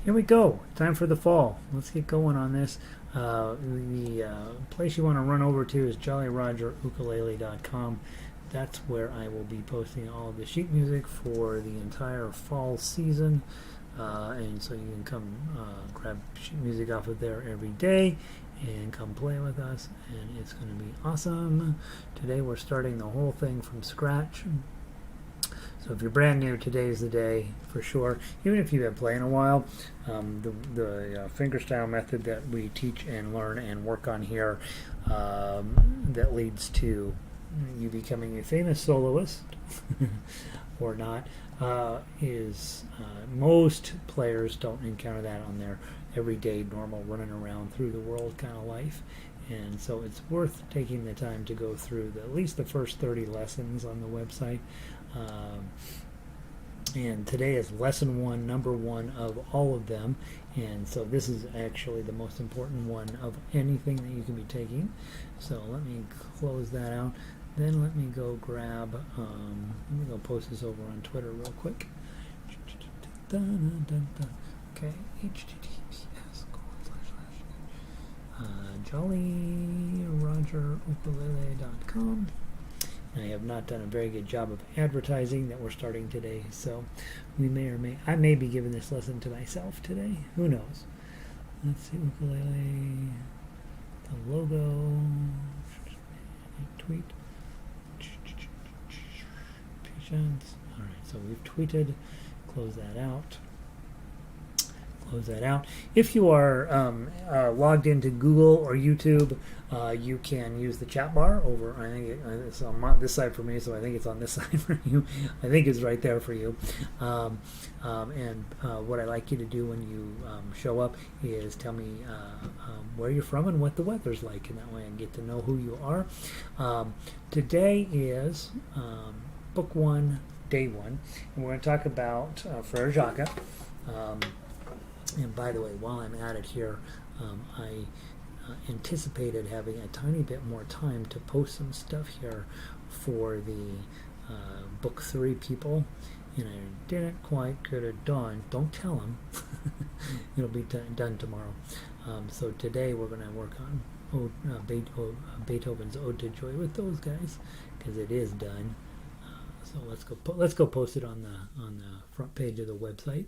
Here we go. Time for the fall. Let's get going on this. The place you want to run over to is jollyrogerukulele.com. That's where I will be posting all of the sheet music for the entire fall season. And so you can come grab sheet music off of there every day and come play with us, and it's going to be awesome. Today we're starting the whole thing from scratch. So if you're brand new, today's the day for sure. Even if you've been playing a while, the fingerstyle method that we teach and learn and work on here that leads to you becoming a famous soloist or not is most players don't encounter that on their everyday normal running around through the world kind of life. And so it's worth taking the time to go through at least the first 30 lessons on the website. And today is lesson 1, number 1 of all of them. And so this is actually the most important one of anything that you can be taking. So let me close that out. Then let me go grab, let me go post this over on Twitter real quick. Okay, https jollyrogerukulele.com. I have not done a very good job of advertising that we're starting today, so we I may be giving this lesson to myself today. Who knows? Let's see, ukulele, the logo, tweet, patience. All right, so we've tweeted. Close that out. If you are logged into Google or YouTube, you can use the chat bar over. I think it's on this side for me, so I think it's on this side for you. I think it's right there for you. And what I'd like you to do when you show up is tell me where you're from and what the weather's like, and that way I can get to know who you are. Today is book 1, day 1, and we're going to talk about Frere Jacques. And by the way, while I'm at it here, I anticipated having a tiny bit more time to post some stuff here for the book 3 people, and I didn't quite get it done. Don't tell them. It'll be done tomorrow. So today we're going to work on Beethoven's Ode to Joy with those guys, because it is done. So let's go post it on the front page of the website,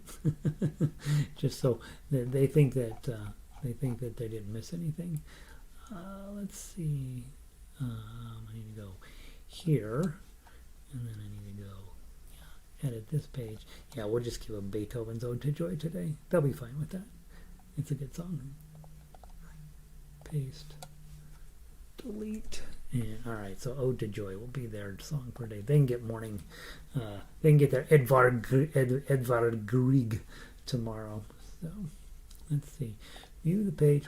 just so that they think that they didn't miss anything. Let's see. I need to go here, and then I need to go edit this page. Yeah, we'll just give them Beethoven's Ode to Joy today. They'll be fine with that. It's a good song. Paste. Delete. And, all right, so Ode to Joy will be their song per day. They can get they can get their Edvard Grieg tomorrow. So let's see. View the page.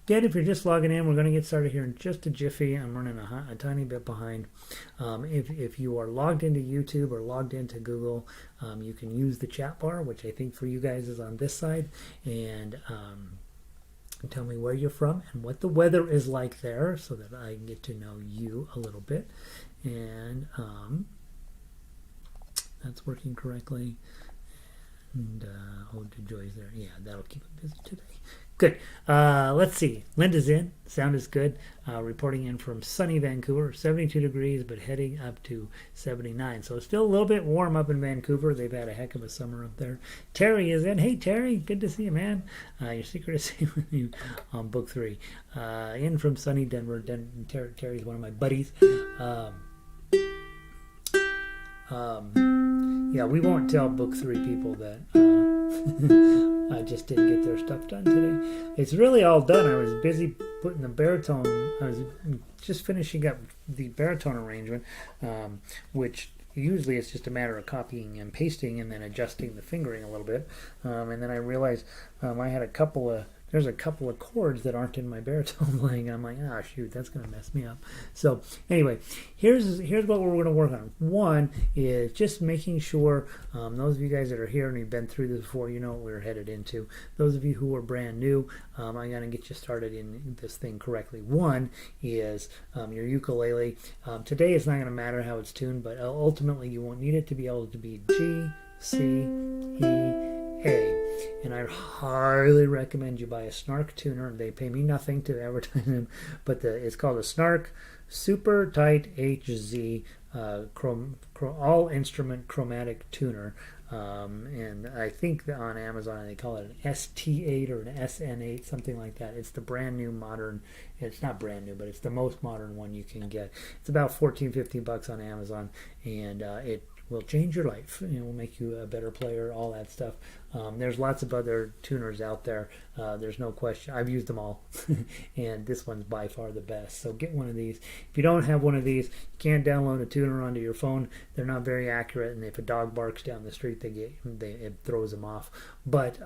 Again, if you're just logging in, we're going to get started here in just a jiffy. I'm running a tiny bit behind. If you are logged into YouTube or logged into Google, you can use the chat bar, which I think for you guys is on this side, and tell me where you're from and what the weather is like there, so that I can get to know you a little bit. And that's working correctly. And Ode to Joy's there. Yeah, that'll keep it busy today. Good. Let's see. Linda's in. Sound is good. Reporting in from sunny Vancouver, 72 degrees, but heading up to 79. So it's still a little bit warm up in Vancouver. They've had a heck of a summer up there. Terry is in. Hey, Terry. Good to see you, man. Your secret is safe with you on book 3. In from sunny Denver. Terry's one of my buddies. Yeah, we won't tell book 3 people that I just didn't get their stuff done today. It's really all done. I was busy putting the baritone. I was just finishing up the baritone arrangement, which usually it's just a matter of copying and pasting and then adjusting the fingering a little bit. And then I realized I had there's a couple of chords that aren't in my baritone playing. I'm like, shoot, that's going to mess me up. So anyway, here's what we're going to work on. One is just making sure those of you guys that are here and you've been through this before, you know what we're headed into. Those of you who are brand new, I'm going to get you started in this thing correctly. One is your ukulele. Today it's not going to matter how it's tuned, but ultimately you won't need it to be able to be G, C, E, A. And I I highly recommend you buy a Snark Tuner. They pay me nothing to advertise them, but it's called a Snark Super Tight HZ all instrument chromatic tuner. And I think that on Amazon they call it an ST8 or an SN8, something like that. It's the brand new modern, it's not brand new, but it's the most modern one you can get. It's about 14-15 bucks on Amazon, and it will change your life. It will make you a better player, all that stuff. There's lots of other tuners out there. There's no question. I've used them all, and this one's by far the best. So get one of these. If you don't have one of these, you can't download a tuner onto your phone. They're not very accurate, and if a dog barks down the street, it throws them off. But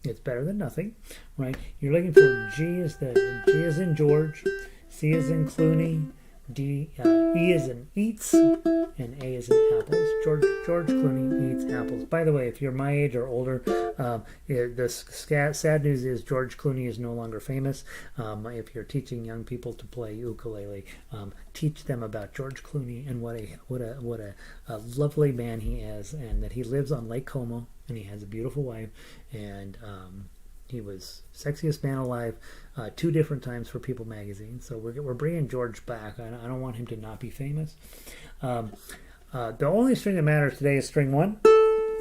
it's better than nothing, right? You're looking for G is in George, C is in Clooney, E is in eats, and A is in apples. George Clooney eats apples. By the way, if you're my age or older, the sad news is George Clooney is no longer famous. If you're teaching young people to play ukulele, teach them about George Clooney and what a lovely man he is, and that he lives on Lake Como, and he has a beautiful wife, and he was sexiest man alive 2 different times for People magazine. So we're bringing George back. I don't want him to not be famous. The only string that matters today is string 1.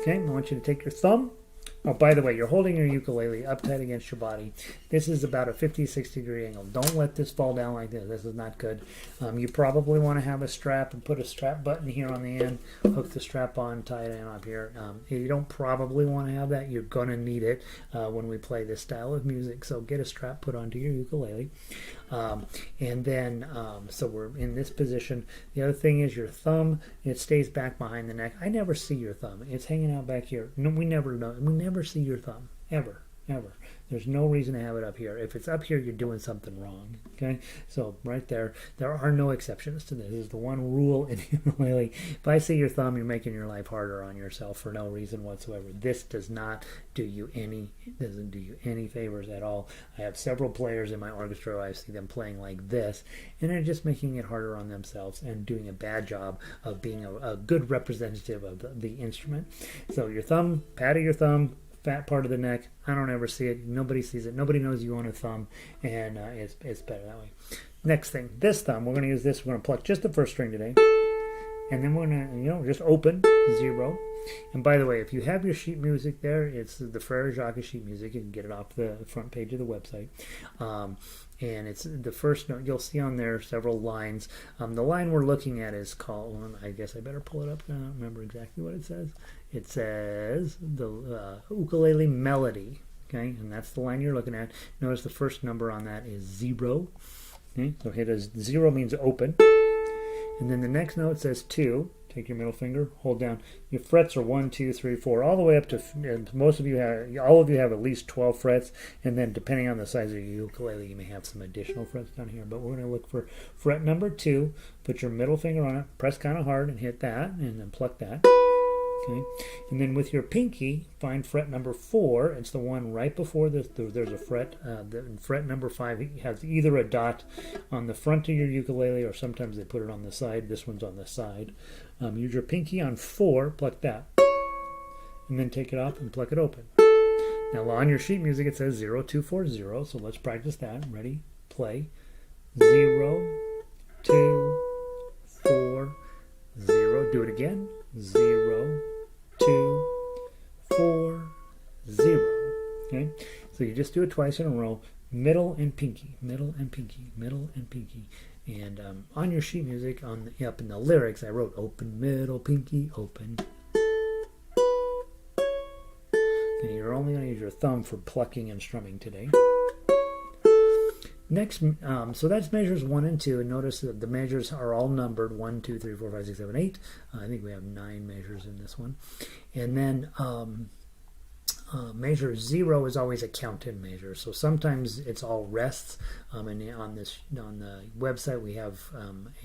Okay, I want you to take your thumb. Oh, by the way, you're holding your ukulele up tight against your body. This is about a 50-60 degree angle. Don't let this fall down like this. This is not good. You probably want to have a strap and put a strap button here on the end. Hook the strap on, tie it in up here. You don't probably want to have that. You're going to need it when we play this style of music. So get a strap put onto your ukulele. And then, so we're in this position. The other thing is your thumb, it stays back behind the neck. I never see your thumb. It's hanging out back here. No, we never see your thumb. Ever. There's no reason to have it up here. If it's up here, you're doing something wrong. Okay? So right there are no exceptions to this. This is the one rule in ukulele. If I see your thumb, you're making your life harder on yourself for no reason whatsoever. This doesn't do you any favors at all. I have several players in my orchestra. I see them playing like this, and they're just making it harder on themselves and doing a bad job of being a good representative of the instrument. So your thumb, pat of your thumb, fat part of the neck. I don't ever see it. Nobody sees it. Nobody knows you own a thumb, and it's better that way. Next thing, this thumb, we're going to use this. We're going to pluck just the first string today, and then we're going to, just open 0. And by the way, if you have your sheet music there, it's the Frere Jacques sheet music. You can get it off the front page of the website. And it's the first note. You'll see on there several lines. The line we're looking at is called, I guess I better pull it up. I don't remember exactly what it says. It says the ukulele melody. Okay, and that's the line you're looking at. Notice the first number on that is 0. Okay, so hit 0 means open. And then the next note says 2. Take your middle finger, hold down. Your frets are 1, 2, 3, 4, all the way up to. And all of you have at least 12 frets, and then depending on the size of your ukulele, you may have some additional frets down here. But we're going to look for fret number 2. Put your middle finger on it, press kind of hard, and hit that, and then pluck that. Okay, and then with your pinky, find fret number 4. It's the one right before this. There's a fret. Fret number 5 has either a dot on the front of your ukulele, or sometimes they put it on the side. This one's on the side. Use your pinky on 4, pluck that, and then take it off and pluck it open. Now on your sheet music it says 0, 2, 4, 0. So let's practice that. Ready? Play. 0, 2, 4, 0. Do it again. 0, 2, 4, 0. Okay, so you just do it twice in a row. Middle and pinky, middle and pinky, middle and pinky. And on your sheet music, up in the lyrics, I wrote open, middle, pinky, open. Okay, you're only going to use your thumb for plucking and strumming today. Next, so that's measures 1 and 2, and notice that the measures are all numbered 1, 2, 3, 4, 5, 6, 7, 8. I think we have 9 measures in this one. And then measure 0 is always a count-in measure. So sometimes it's all rests. And on the website we have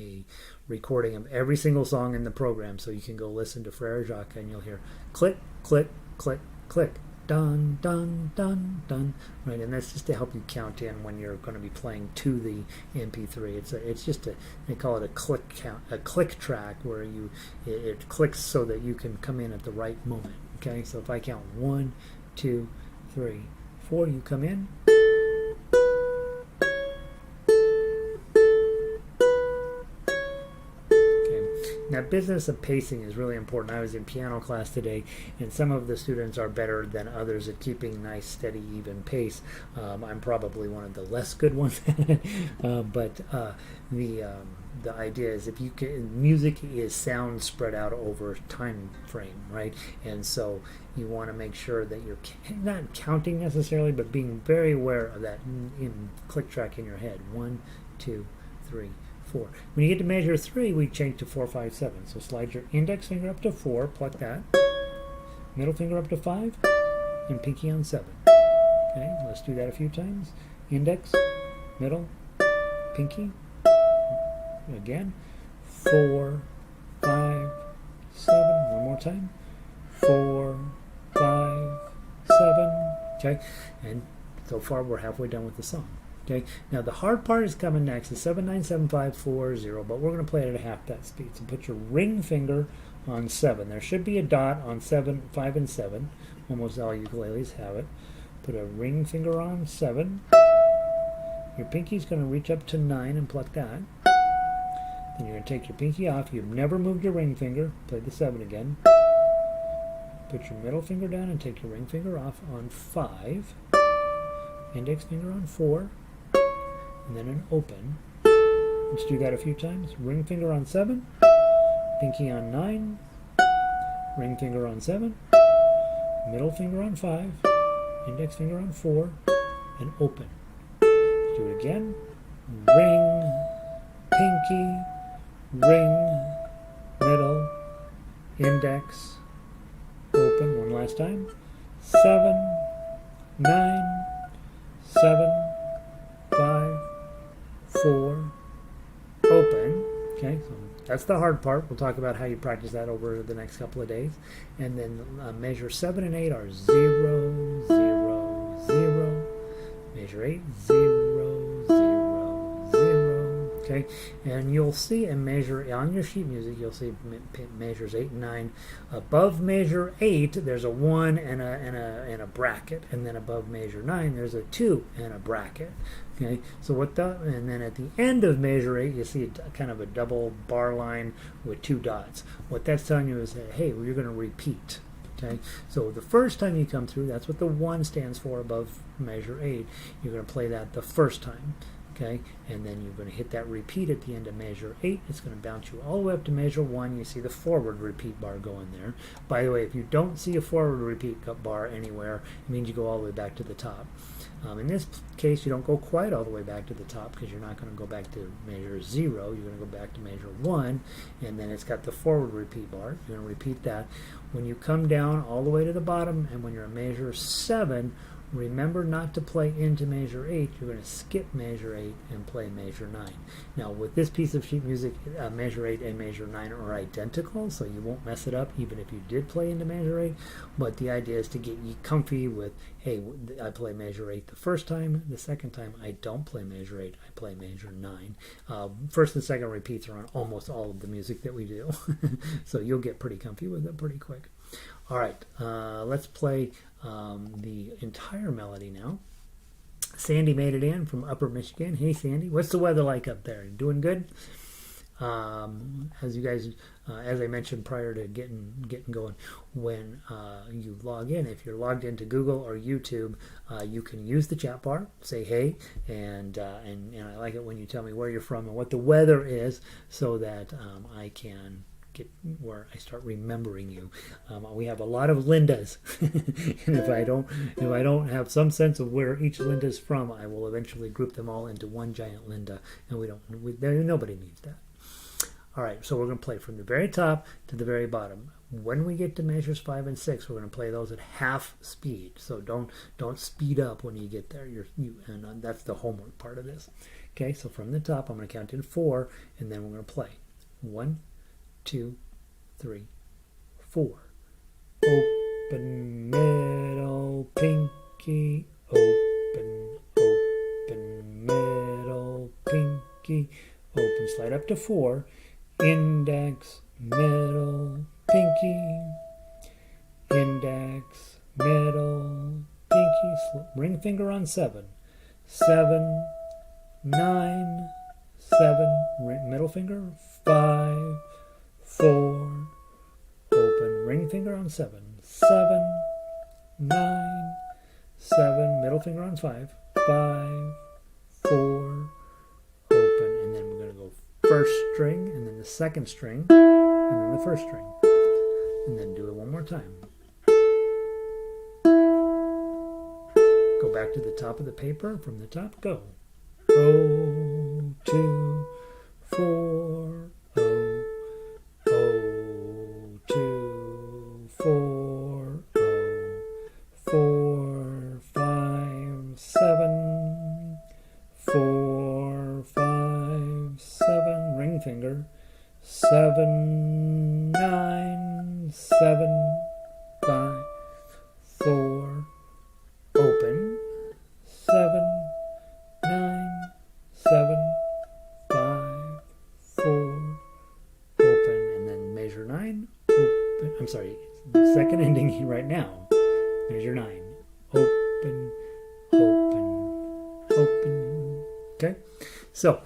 a recording of every single song in the program, so you can go listen to Frere Jacques and you'll hear click, click, click, click. Dun, dun, dun, dun. Right, and that's just to help you count in when you're going to be playing to the MP3. It's just they call it a click count, a click track, where it clicks so that you can come in at the right moment. Okay, so if I count 1, 2, 3, 4. You come in. Now, business of pacing is really important. I was in piano class today, and some of the students are better than others at keeping nice, steady, even pace. I'm probably one of the less good ones, but the idea is if you can, music is sound spread out over time frame, right? And so you want to make sure that you're not counting necessarily, but being very aware of that in click track in your head. 1, 2, 3, 4. When you get to measure 3, we change to 4, 5, 7. So slide your index finger up to 4, pluck that. Middle finger up to 5, and pinky on 7. Okay, let's do that a few times. Index, middle, pinky. Again. 4, 5, 7. One more time. 4, 5, 7. Okay, and so far we're halfway done with the song. Okay, now the hard part is coming next. It's 7, 9, 7, 5, 4, 0, but we're going to play it at half that speed. So put your ring finger on 7. There should be a dot on 7, 5, and 7. Almost all ukuleles have it. Put a ring finger on 7. Your pinky's going to reach up to 9 and pluck that. Then you're going to take your pinky off. You've never moved your ring finger. Play the 7 again. Put your middle finger down and take your ring finger off on 5. Index finger on 4. And then an open. Let's do that a few times. Ring finger on 7, pinky on 9, ring finger on 7, middle finger on 5, index finger on 4, and open. Let's do it again. Ring, pinky, ring, middle, index, open. One last time. 7, 9, 7, 5, 4, open. Okay, so that's the hard part. We'll talk about how you practice that over the next couple of days. And then measure 7 and 8 are 0, 0, 0. Measure 8, 0, 0, 0. Okay, and you'll see a measure on your sheet music. You'll see measures 8 and 9. Above measure 8, there's a 1 and a bracket, and then above measure 9, there's a 2 and a bracket. Okay, so and then at the end of measure 8, you see kind of a double bar line with 2 dots. What that's telling you is that, hey, well, you're going to repeat. Okay, so the first time you come through, that's what the 1 stands for above measure 8. You're going to play that the first time. Okay, and then you're going to hit that repeat at the end of measure 8. It's going to bounce you all the way up to measure 1. You see the forward repeat bar going there. By the way, if you don't see a forward repeat bar anywhere, it means you go all the way back to the top. In this case, you don't go quite all the way back to the top because you're not going to go back to measure 0. You're going to go back to measure 1, and then it's got the forward repeat bar. You're going to repeat that. When you come down all the way to the bottom, and when you're at measure 7, remember not to play into measure 8. You're going to skip measure 8 and play measure 9. Now, with this piece of sheet music, measure 8 and measure 9 are identical, so you won't mess it up even if you did play into measure 8. But the idea is to get you comfy with, hey, I play measure 8 the first time. The second time, I don't play measure 8. I play measure 9. First and second repeats are on almost all of the music that we do. So you'll get pretty comfy with it pretty quick. All right, let's play the entire melody now. Sandy made it in from Upper Michigan. Hey, Sandy, what's the weather like up there? Doing good? As you guys, as I mentioned prior to getting going, when you log in, if you're logged into Google or YouTube, you can use the chat bar, say hey, and I like it when you tell me where you're from and what the weather is, so that I can get where I start remembering you. We have a lot of Lindas, and if I don't have some sense of where each Linda's from, I will eventually group them all into one giant Linda, and nobody needs that. All right, so we're going to play from the very top to the very bottom. When we get to measures 5 and 6, we're going to play those at half speed. So don't speed up when you get there. And that's the homework part of this. Okay, so from the top, I'm going to count in 4, and then we're going to play 1, 2, 3, 4. Open, middle, pinky, open, open, middle, pinky, open. Slide up to 4. Index, middle, pinky, index, middle, pinky. ring finger on 7. 7, 9, 7, middle finger, 5, 4, open, ring finger on 7. 7, 9, 7, middle finger on 5, 5, 4, open, and then we're going to go first string, and then the second string, and then the first string, and then do it one more time. Go back to the top of the paper, from the top, go. 0, 2, 4, 0, 0, 2, 4, 0, 4, 5, 7, 4, 5, 7, ring finger, 7, 9, 7, 5, 4, open, 7, 9, 7, 5, 4, open, and then measure 9, open, I'm sorry, second ending right now, measure 9, open, open, open, okay? So,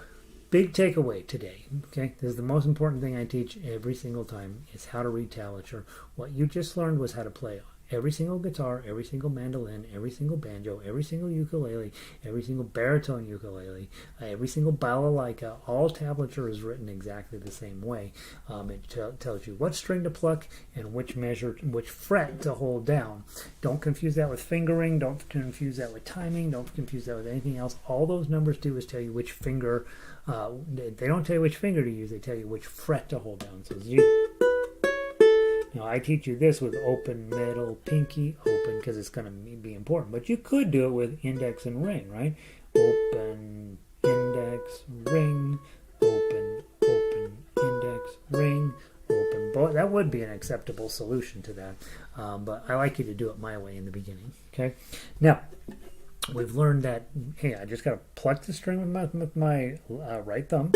big takeaway today, okay? This is the most important thing I teach every single time, is how to read tablature. What you just learned was how to play every single guitar, every single mandolin, every single banjo, every single ukulele, every single baritone ukulele, every single balalaika. All tablature is written exactly the same way. It tells you what string to pluck and which measure, which fret to hold down. Don't confuse that with fingering. Don't confuse that with timing. Don't confuse that with anything else. All those numbers do is tell you which finger. They don't tell you which finger to use. They tell you which fret to hold down. So it's you. Now, I teach you this with open, middle, pinky, open, because it's going to be important. But you could do it with index and ring, right? Open, index, ring, open, open, index, ring, open. But that would be an acceptable solution to that. But I like you to do it my way in the beginning, okay? Now, we've learned that, hey, I just got to pluck the string with my right thumb.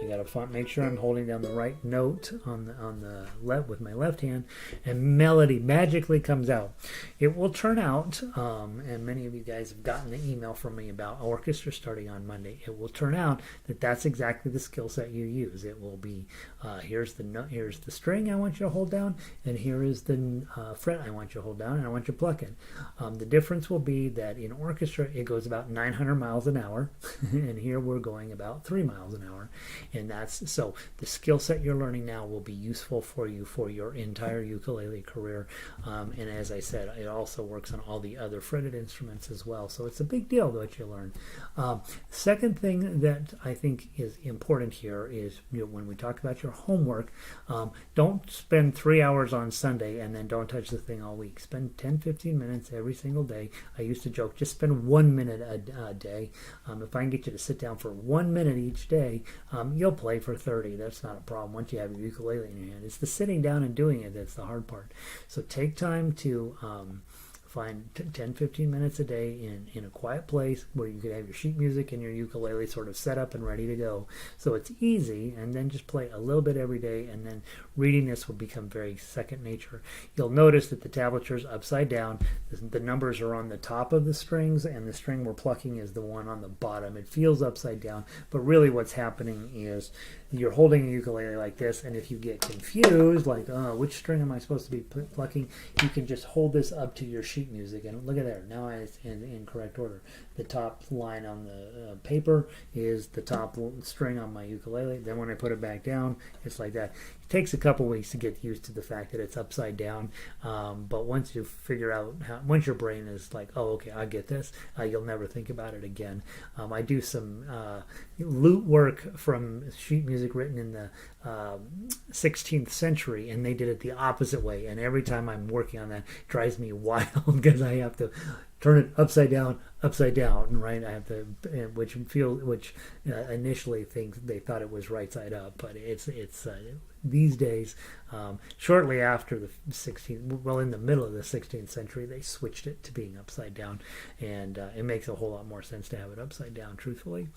I gotta make sure I'm holding down the right note on the left with my left hand, and melody magically comes out. It will turn out, and many of you guys have gotten the email from me about orchestra starting on Monday. It will turn out that that's exactly the skill set you use. It will be here's the note, here's the string I want you to hold down, and here is the fret I want you to hold down, and I want you to pluck it. The difference will be that in orchestra it goes about 900 miles an hour, and here we're going about 3 miles an hour. And that's so the skill set you're learning now will be useful for you for your entire ukulele career. And as I said, it also works on all the other fretted instruments as well. So it's a big deal what you learn. Second thing that I think is important here is, when we talk about your homework, don't spend 3 hours on Sunday and then don't touch the thing all week. Spend 10-15 minutes every single day. I used to joke, just spend 1 minute a day. If I can get you to sit down for 1 minute each day, you'll play for 30. That's not a problem once you have your ukulele in your hand. It's the sitting down and doing it that's the hard part. So take time to find 10-15 minutes a day in a quiet place where you could have your sheet music and your ukulele sort of set up and ready to go. So it's easy, and then just play a little bit every day, and then reading this will become very second nature. You'll notice that the tablature is upside down. The numbers are on the top of the strings, and the string we're plucking is the one on the bottom. It feels upside down, but really what's happening is you're holding a ukulele like this, and if you get confused, like, which string am I supposed to be plucking, you can just hold this up to your sheet music, and look at there. Now it's in correct order. The top line on the paper is the top string on my ukulele. Then when I put it back down, it's like that. It takes a couple weeks to get used to the fact that it's upside down, but once you figure out once your brain is like, oh, okay, I get this, you'll never think about it again. I do some lute work from sheet music written in the 16th century, and they did it the opposite way, and every time I'm working on that, it drives me wild because I have to turn it upside down, right? I have to, which initially they thought it was right side up, but it's these days, shortly after the 16th, well, in the middle of the 16th century, they switched it to being upside down, and it makes a whole lot more sense to have it upside down, truthfully.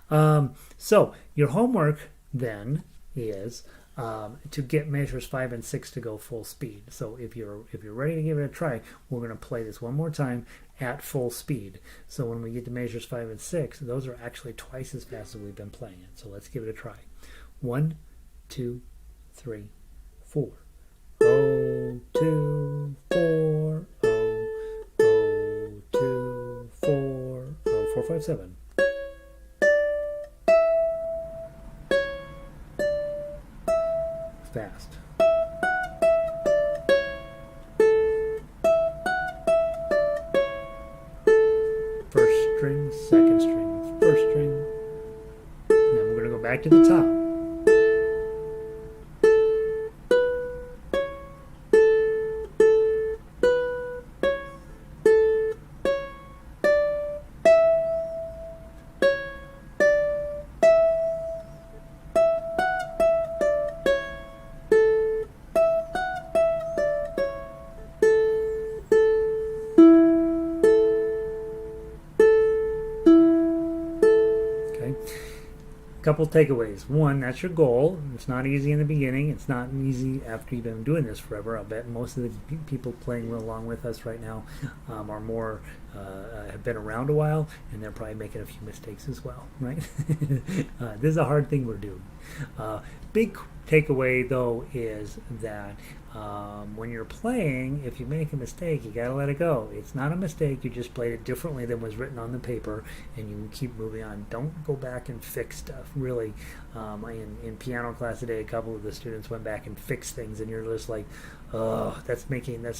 So your homework then is to get measures 5 and 6 to go full speed. So if you're ready to give it a try, we're going to play this one more time at full speed. So when we get to measures 5 and 6, those are actually twice as fast as we've been playing it. So let's give it a try. 1, 2, 3, 4. Oh, 2, 4. Oh, 2, 4. Oh, 4, 5, 7. Fast. First string, second string, first string. And then we're going to go back to the top. Couple takeaways. One, that's your goal. It's not easy in the beginning. It's not easy after you've been doing this forever. I'll bet most of the people playing along with us right now are more have been around a while, and they're probably making a few mistakes as well, right? This is a hard thing we're doing. Big takeaway though is that when you're playing, if you make a mistake, you gotta let it go. It's not a mistake. You just played it differently than was written on the paper, and you keep moving on. Don't go back and fix stuff. Really, in piano class today, a couple of the students went back and fixed things, and you're just like, oh, that's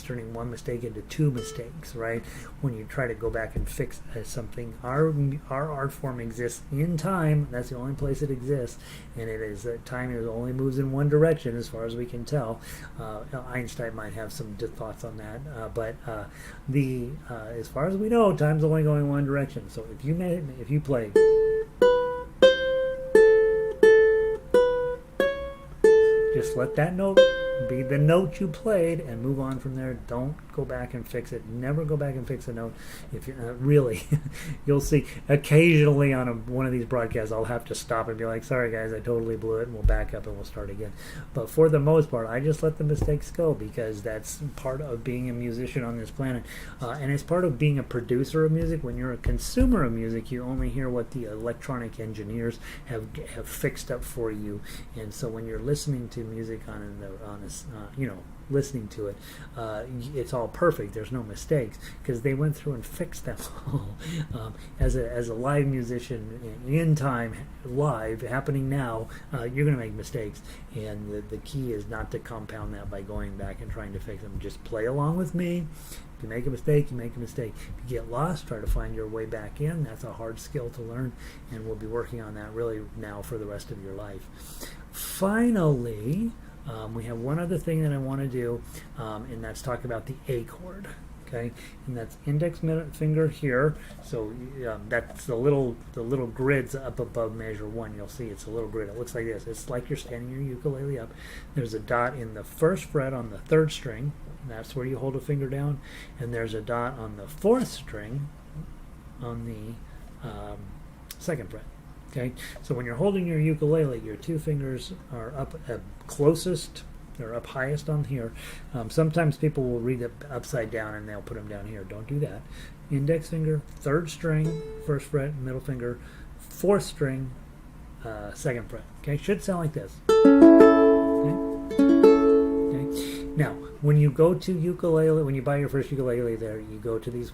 turning one mistake into two mistakes, right? When you try to go back and fix something, our art form exists in time. That's the only place it exists, and it is time only moves in one direction as far as we can tell. Einstein might have some thoughts on that, but as far as we know, time's only going one direction. So if you play, just let that note be the note you played and move on from there. Don't go back and fix it. Never go back and fix a note. If you really, you'll see occasionally on one of these broadcasts I'll have to stop and be like, sorry guys, I totally blew it, and we'll back up and we'll start again. But for the most part, I just let the mistakes go, because that's part of being a musician on this planet, and it's part of being a producer of music. When you're a consumer of music, you only hear what the electronic engineers have fixed up for you. And so when you're listening to music listening to it, it's all perfect. There's no mistakes, because they went through and fixed them all. As a live musician in time, live, happening now, you're going to make mistakes, and the key is not to compound that by going back and trying to fix them. Just play along with me. If you make a mistake, you make a mistake. If you get lost, try to find your way back in. That's a hard skill to learn, and we'll be working on that really now for the rest of your life. Finally, we have one other thing that I want to do, and that's talk about the A chord. Okay, and that's index finger here. So that's the little grids up above measure 1. You'll see it's a little grid. It looks like this. It's like you're standing your ukulele up. There's a dot in the first fret on the 3rd string. That's where you hold a finger down, and there's a dot on the 4th string on the 2nd fret. Okay, so when you're holding your ukulele, your 2 fingers are up closest. They're up highest on here. Sometimes people will read it upside down and they'll put them down here. Don't do that. Index finger, 3rd string, 1st fret, middle finger, 4th string, 2nd fret. Okay, should sound like this. Okay. Now, when you go to ukulele, when you buy your first ukulele, there you go to these,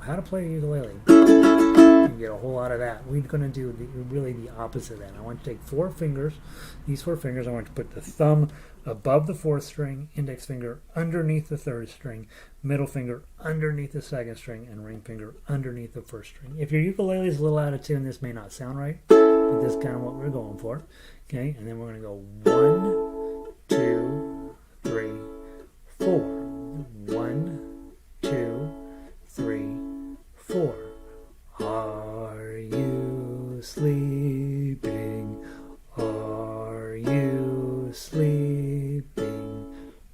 how to play a ukulele. You get a whole lot of that. We're going to do really the opposite of that. I want to take 4 fingers, these 4 fingers. I want to put the thumb above the 4th string, index finger underneath the 3rd string, middle finger underneath the 2nd string, and ring finger underneath the 1st string. If your ukulele is a little out of tune, this may not sound right, but this is kind of what we're going for. Okay, and then we're going to go 1, 2, 3, 4. 1, 2, 3, 4. Are you sleeping? Are you sleeping,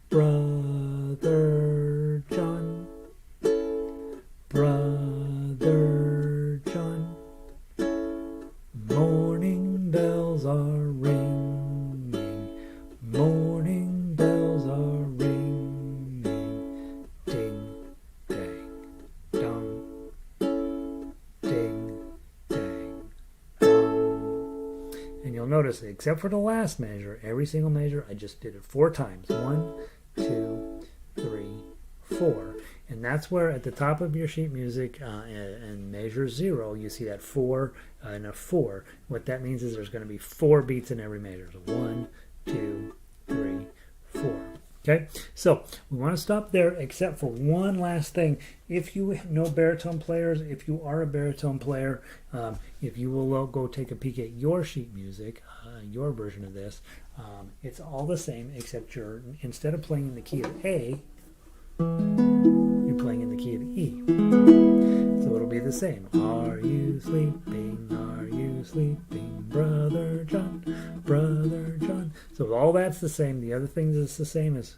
Brother John? Brother John. Morning bells are ringing. you'll notice, except for the last measure, every single measure, I just did it 4 times. 1, 2, 3, 4. And that's where at the top of your sheet music and measure 0, you see that 4 and a 4. What that means is there's going to be 4 beats in every measure. So 1, 2, 3, 4. Okay, so we want to stop there except for one last thing. If you know baritone players, if you are a baritone player, if you will go take a peek at your sheet music, your version of this, it's all the same except you're, instead of playing in the key of A, you're playing in the key of E. So it'll be the same. Are you sleeping? Are you sleeping, Brother John? Brother John. So all that's the same. The other thing that's the same is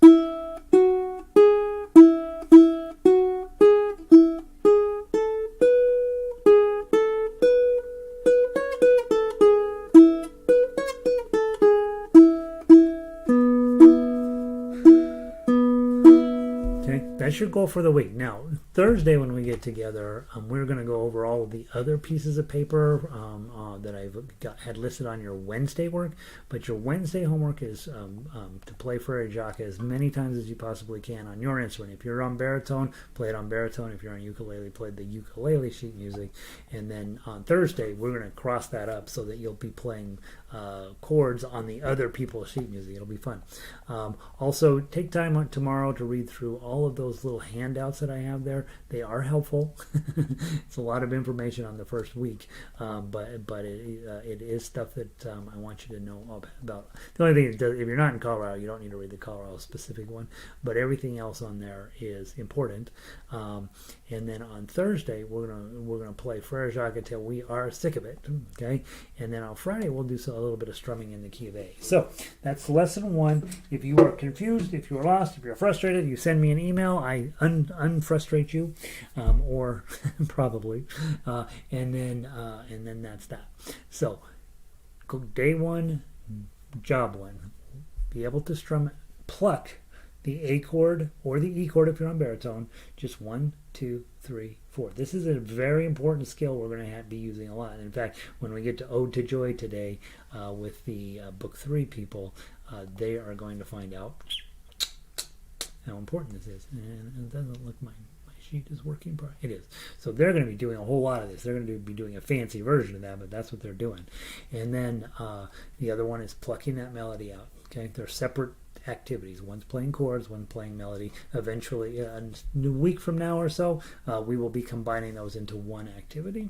that's your goal for the week. Now, Thursday when we get together, we're going to go over all of the other pieces of paper that I've had listed on your Wednesday work. But your Wednesday homework is to play Frere Jacques as many times as you possibly can on your instrument. If you're on baritone, play it on baritone. If you're on ukulele, play the ukulele sheet music. And then on Thursday, we're going to cross that up so that you'll be playing chords on the other people's sheet music. It'll be fun. Also, take time tomorrow to read through all of those little handouts that I have there. They are helpful. It's a lot of information on the first week, but it is stuff that I want you to know about. The only thing is, if you're not in Colorado, you don't need to read the Colorado specific one, but everything else on there is important. And then on Thursday, we're gonna play Frere Jacques until we are sick of it. Okay, and then on Friday we'll do a little bit of strumming in the key of A. So that's lesson 1. If you are confused, if you are lost, if you're frustrated, you send me an email. I unfrustrate you, or probably, and then that's that. So day 1, job 1, be able to pluck the A chord or the E chord if you're on baritone, just 1, 2, 3, 4. This is a very important skill we're going to be using a lot. In fact, when we get to Ode to Joy today with the Book 3 people, they are going to find out how important this is. And it doesn't look my sheet is working. It is. So they're going to be doing a whole lot of this. They're going to be doing a fancy version of that, but that's what they're doing. And then the other one is plucking that melody out. Okay, they're separate activities. One's playing chords, one's playing melody. Eventually, a week from now or so, we will be combining those into one activity.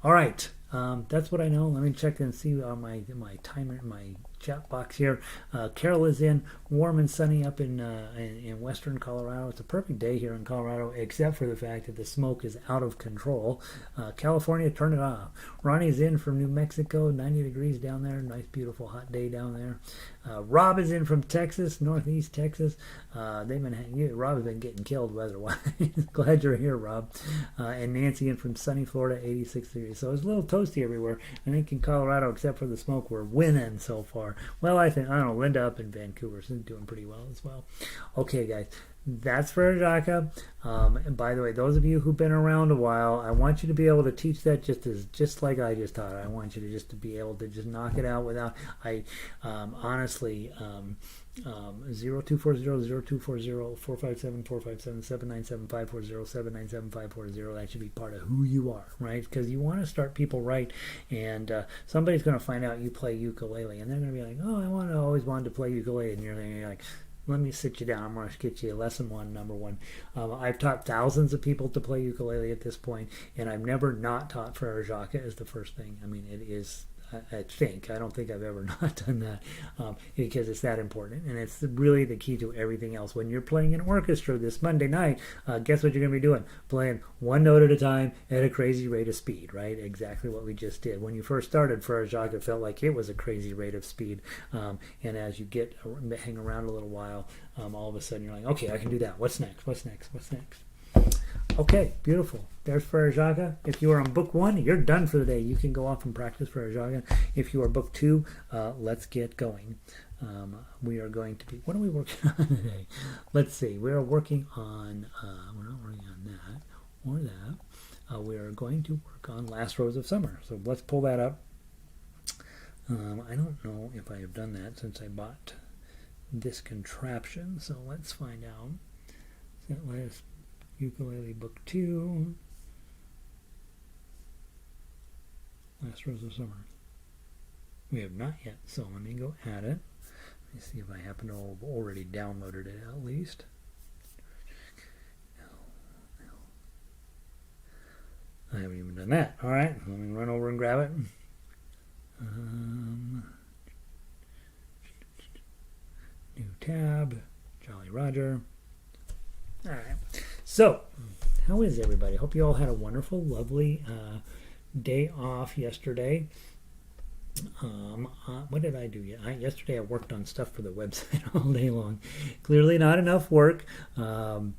All right, that's what I know. Let me check and see on my timer, my chat box here. Carol is in, warm and sunny up in western Colorado. It's a perfect day here in Colorado, except for the fact that the smoke is out of control. California, turn it off. Ronnie's in from New Mexico, 90 degrees down there. Nice, beautiful, hot day down there. Rob is in from Texas, northeast Texas. Rob has been getting killed weather-wise. Glad you're here, Rob. And Nancy in from sunny Florida, 86 degrees. So it's a little toasty everywhere. I think in Colorado, except for the smoke, we're winning so far. Well, I don't know, Linda up in Vancouver is doing pretty well as well. Okay, guys. That's Frere Jacques. And by the way, those of you who've been around a while, I want you to be able to teach that just like I just taught. I want you to just to be able to just knock it out without. Honestly, 0240 0240 457 457 797 540 797 540. That should be part of who you are, right? Because you want to start people right, and somebody's going to find out you play ukulele, and they're going to be like, "Oh, I always wanted to play ukulele," and you're like, let me sit you down. I'm going to get you lesson 1, number 1. I've taught thousands of people to play ukulele at this point, and I've never not taught Frere Jacques as the first thing. I mean, it is, I don't think I've ever not done that because it's that important. And it's really the key to everything else. When you're playing an orchestra this Monday night, guess what you're going to be doing? Playing one note at a time at a crazy rate of speed, right? Exactly what we just did. When you first started Frere Jacques, it felt like it was a crazy rate of speed. And as you hang around a little while, all of a sudden you're like, okay, I can do that. What's next? What's next? What's next? Okay, beautiful. There's Frere Jacques. If you are on book 1, you're done for the day. You can go off and practice Frere Jacques. If you are book 2, let's get going. We are going to be, what are we working on today? Let's see. We are working on, we're not working on that or that. We are going to work on Last Rose of Summer. So let's pull that up. I don't know if I have done that since I bought this contraption, so let's find out. That last ukulele book 2, Last Rose of Summer. We have not yet, so let me go add it. Let me see if I happen to have already downloaded it at least. I haven't even done that. All right, let me run over and grab it. New tab, Jolly Roger. All right. So, how is everybody? Hope you all had a wonderful, lovely day off yesterday. What did I do? Yesterday I worked on stuff for the website all day long. Clearly not enough work. And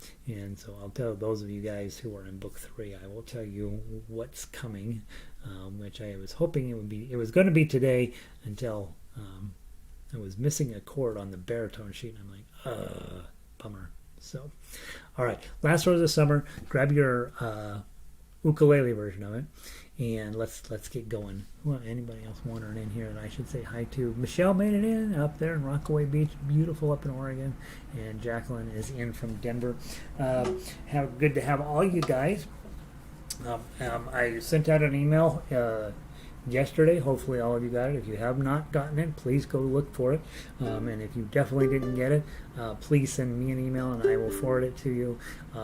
so I'll tell those of you guys who are in book 3, I will tell you what's coming, which I was hoping it was going to be today until I was missing a chord on the baritone sheet. And I'm like, bummer. So, all right, Last Rose of Summer. Grab your ukulele version of it, and let's get going. Well, anybody else wandering in here that I should say hi to? Michelle made it in up there in Rockaway Beach, beautiful up in Oregon, and Jacqueline is in from Denver. Good to have all you guys. I sent out an email yesterday. Hopefully all of you got it. If you have not gotten it, please go look for it. And if you definitely didn't get it, please send me an email and I will forward it to you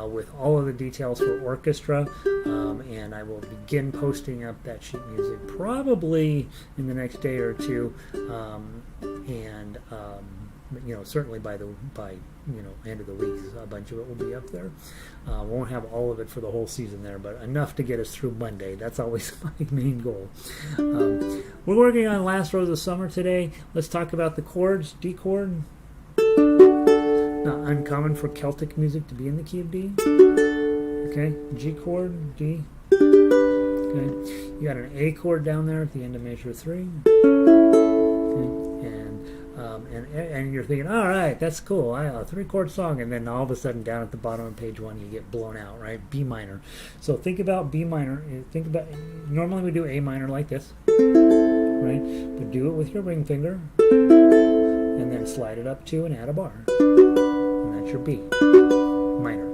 with all of the details for orchestra. And I will begin posting up that sheet music probably in the next day or two. Certainly by end of the week, a bunch of it will be up there. Won't have all of it for the whole season there, but enough to get us through Monday. That's always my main goal. We're working on Last Rose of Summer today. Let's talk about the chords. D chord, not uncommon for Celtic music to be in the key of D. Okay, G chord, D. Okay, you got an A chord down there at the end of measure 3. And you're thinking, all right, that's cool. I have a 3-chord song, and then all of a sudden, down at the bottom of page 1, you get blown out, right? B minor. So think about B minor. Normally we do A minor like this, right? But do it with your ring finger, and then slide it up 2 and add a bar, and that's your B minor.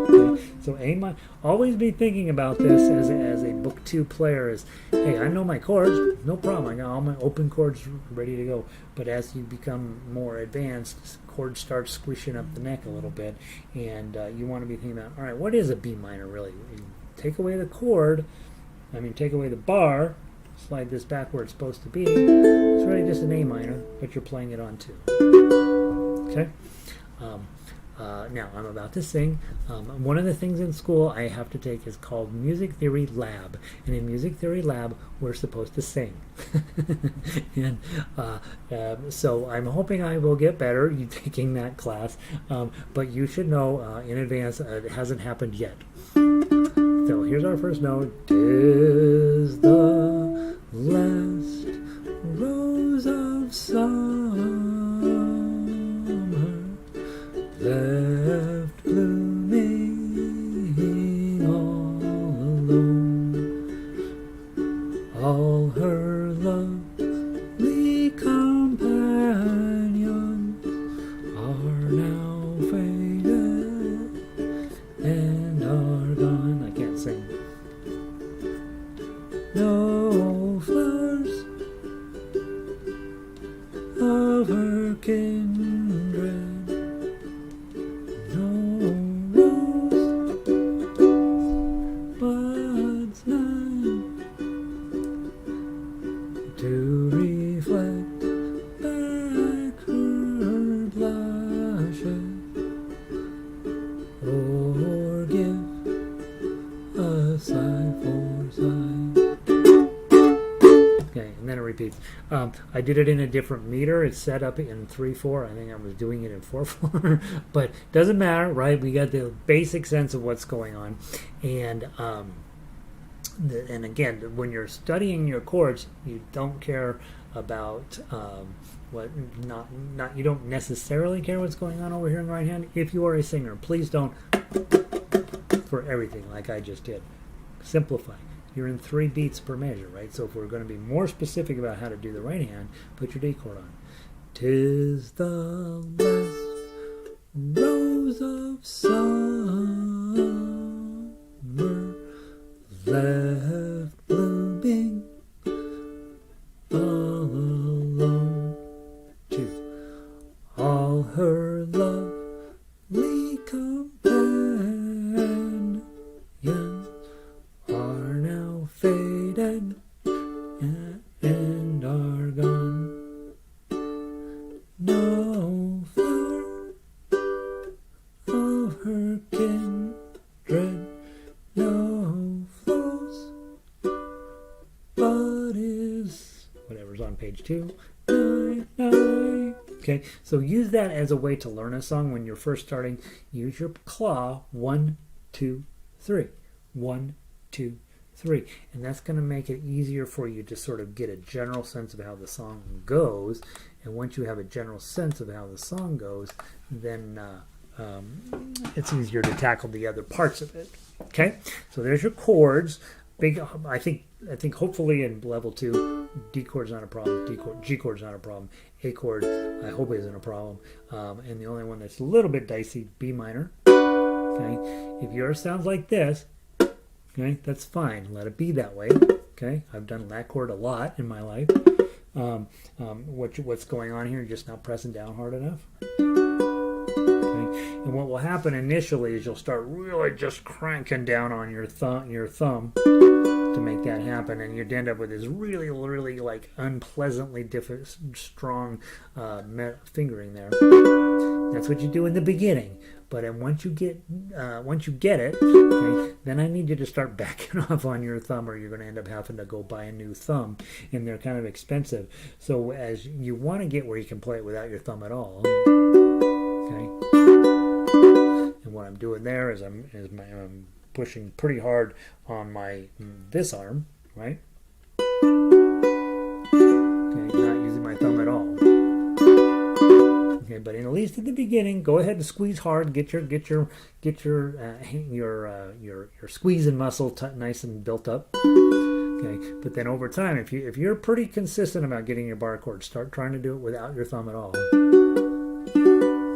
Okay? So A minor. Always be thinking about this as a book 2 player. Is, hey, I know my chords, no problem. I got all my open chords ready to go. But as you become more advanced, chords start squishing up the neck a little bit, and you want to be thinking about, all right, what is a B minor really? You take away the chord. Take away the bar. Slide this back where it's supposed to be. It's really just an A minor, but you're playing it on 2. Okay. Now, I'm about to sing. One of the things in school I have to take is called Music Theory Lab. And in Music Theory Lab, we're supposed to sing. And so I'm hoping I will get better taking that class. But you should know in advance, it hasn't happened yet. So here's our first note. 'Tis the last rose of summer, left blooming all alone. All her lovely companions are now faded and are gone. I can't sing. No flowers of her kindred, to reflect back her blushes, or give a sigh for sigh. Okay, and then it repeats. I did it in a different meter. It's set up in 3/4. I think I was doing it in 4/4, but doesn't matter, right? We got the basic sense of what's going on, and again, when you're studying your chords, you don't care about you don't necessarily care what's going on over here in the right hand. If you are a singer, please don't for everything like I just did. Simplify. you're in 3 beats per measure, right? So if we're going to be more specific about how to do the right hand, put your D chord on. 'Tis the last rose of summer left blooming all alone, to all her lovely companions are now faded and are gone. No flower of her kindred, no flows, but is whatever's on page 2. Okay, so use that as a way to learn a song when you're first starting. Use your claw, 1, 2, 3, 1, 2, 3, and that's going to make it easier for you to sort of get a general sense of how the song goes. And once you have a general sense of how the song goes, then it's easier to tackle the other parts of it. Okay, so there's your chords. I think hopefully in level 2, D chord's not a problem, G chord's not a problem, A chord I hope isn't a problem, and the only one that's a little bit dicey, B minor. Okay, if yours sounds like this, okay, that's fine. Let it be that way. Okay, I've done that chord a lot in my life. What's going on here? You're just not pressing down hard enough. Okay, and what will happen initially is you'll start really just cranking down on your thumb to make that happen, and you'd end up with this really like unpleasantly strong fingering there. That's what you do in the beginning. But once you get it, okay, then I need you to start backing off on your thumb, or you're going to end up having to go buy a new thumb, and they're kind of expensive. So as you want to get where you can play it without your thumb at all, okay. And what I'm doing there is I'm pushing pretty hard on this arm, right? Okay, not using my thumb at all. Okay, but at least at the beginning, go ahead and squeeze hard. Get your squeezing muscle nice and built up. Okay, but then over time, if you're pretty consistent about getting your bar chord, start trying to do it without your thumb at all.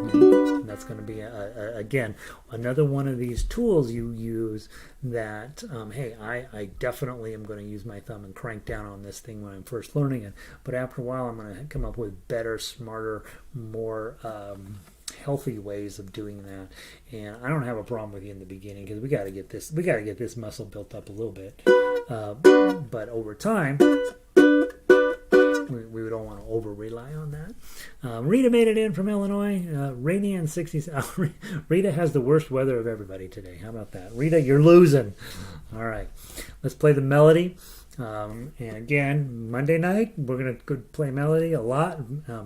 And that's going to be again another one of these tools you use that hey, I definitely am going to use my thumb and crank down on this thing when I'm first learning it, but after a while I'm going to come up with better, smarter, more healthy ways of doing that. And I don't have a problem with you in the beginning, because we got to get this muscle built up a little bit, but over time we don't want to over rely on that. Rita made it in from Illinois. Rainy and 60s. Rita has the worst weather of everybody today. How about that? Rita, you're losing. All right. Let's play the melody. And again, Monday night, we're going to play melody a lot.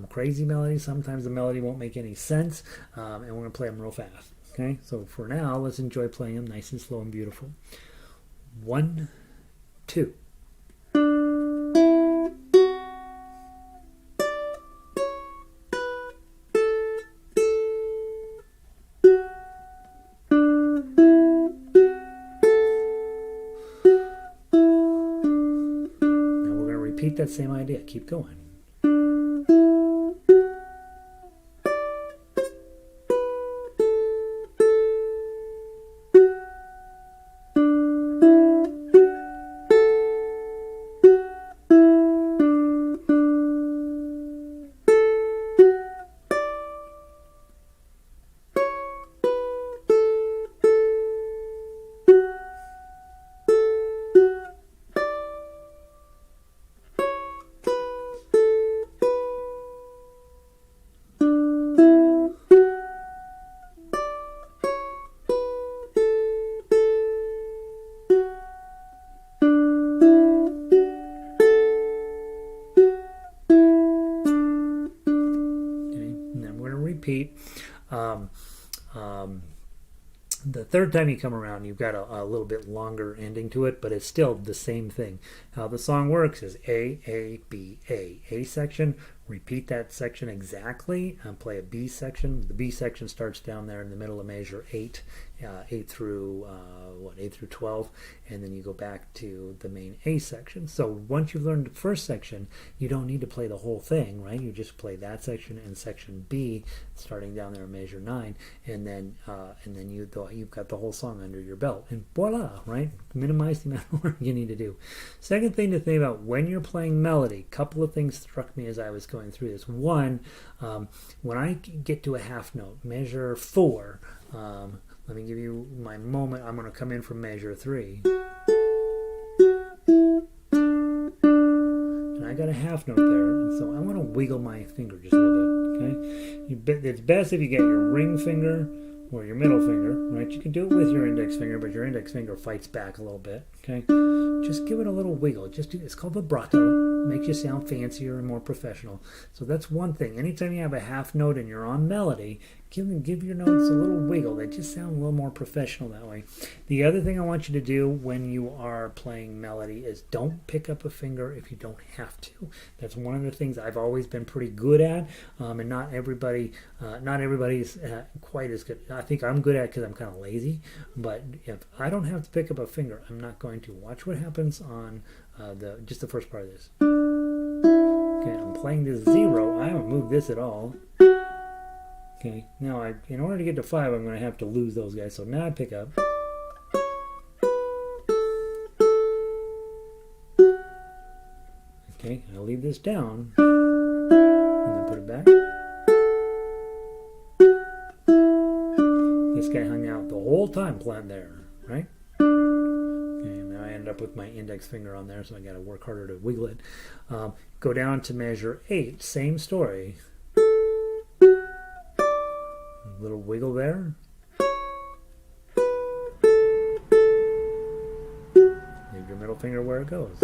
Crazy melody. Sometimes the melody won't make any sense. And we're going to play them real fast. Okay? So for now, let's enjoy playing them nice and slow and beautiful. 1, 2. Repeat that same idea. Keep going. Repeat. The third time you come around, you've got a little bit longer ending to it, but it's still the same thing. How the song works is A, B, A. A section, repeat that section exactly, and play a B section. The B section starts down there in the middle of measure 8, 8 through 8 through 12, and then you go back to the main A section. So once you've learned the first section, you don't need to play the whole thing, right? You just play that section and section B, starting down there in measure 9, and then you've got the whole song under your belt, and voila, right? Minimize the amount of work you need to do. Second thing to think about when you're playing melody, couple of things struck me as I was going through this. One, when I get to a half note, measure 4, let me give you my moment. I'm going to come in from measure 3. And I got a half note there, and so I want to wiggle my finger just a little bit, okay? It's best if you get your ring finger or your middle finger, right? You can do it with your index finger, but your index finger fights back a little bit, okay? Just give it a little wiggle. It's called vibrato. Makes you sound fancier and more professional. So that's one thing. Anytime you have a half note and you're on melody, give your notes a little wiggle. They just sound a little more professional that way. The other thing I want you to do when you are playing melody is don't pick up a finger if you don't have to. That's one of the things I've always been pretty good at, and not everybody's quite as good. I think I'm good at it because I'm kind of lazy, but if I don't have to pick up a finger, I'm not going to. Watch what happens on just the first part of this. Okay, I'm playing this 0. I haven't moved this at all. Okay, now in order to get to 5, I'm going to have to lose those guys. So now I pick up. Okay, I'll leave this down and then put it back. This guy hung out the whole time playing there, right? And now I end up with my index finger on there, so I got to work harder to wiggle it. Go down to measure 8, same story. A little wiggle there. Leave your middle finger where it goes.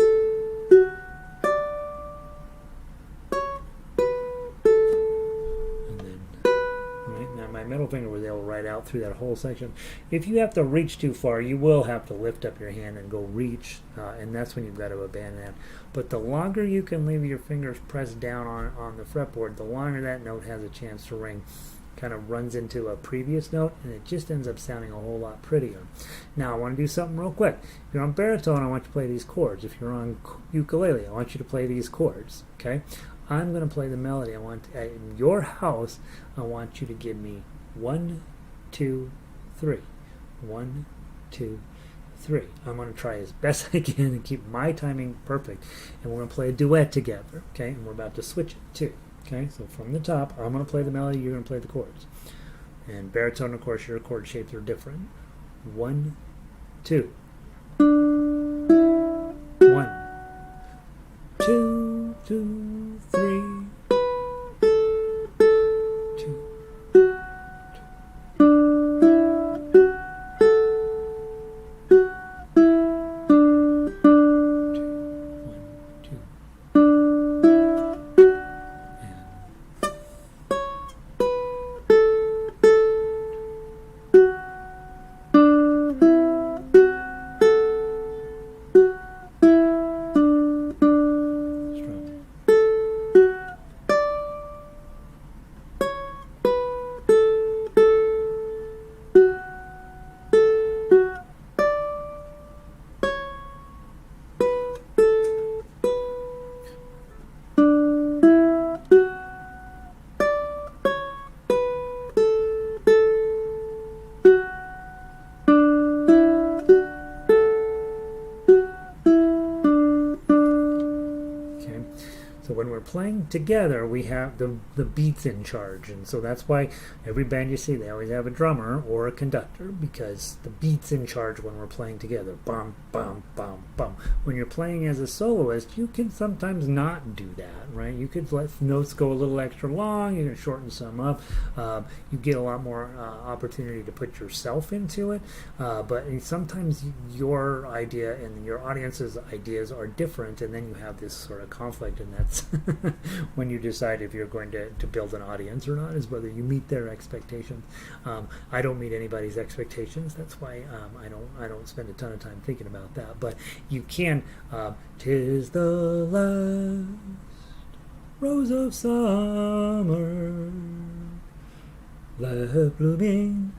And then, right now my middle finger was able to ride out through that whole section. If you have to reach too far, you will have to lift up your hand and go reach, and that's when you've got to abandon that. But the longer you can leave your fingers pressed down on the fretboard, the longer that note has a chance to ring. Kind of runs into a previous note, and it just ends up sounding a whole lot prettier. Now I want to do something real quick. If you're on baritone, I want you to play these chords. If you're on ukulele, I want you to play these chords. Okay, I'm going to play the melody. In your house, I want you to give me 1, 2, 3, 1, 2, 3. I'm going to try as best I can and keep my timing perfect, and we're going to play a duet together. Okay, and we're about to switch it too. Okay, so from the top, I'm going to play the melody, you're going to play the chords. And baritone, of course, your chord shapes are different. 1, 2. 1, 2, 2, 3. 2. 2. So when we're playing together, we have the beats in charge, and so that's why every band you see, they always have a drummer or a conductor, because the beat's in charge when we're playing together. Bum, bum, bum, bum. When you're playing as a soloist, you can sometimes not do that, right? You could let notes go a little extra long, you can shorten some up, you get a lot more opportunity to put yourself into it, but sometimes your idea and your audience's ideas are different, and then you have this sort of conflict, and that's when you decide if you're going to build an audience or not, is whether you meet their expectations. I don't meet anybody's expectations. That's why I don't spend a ton of time thinking about that. But you can. 'Tis the last rose of summer, left blooming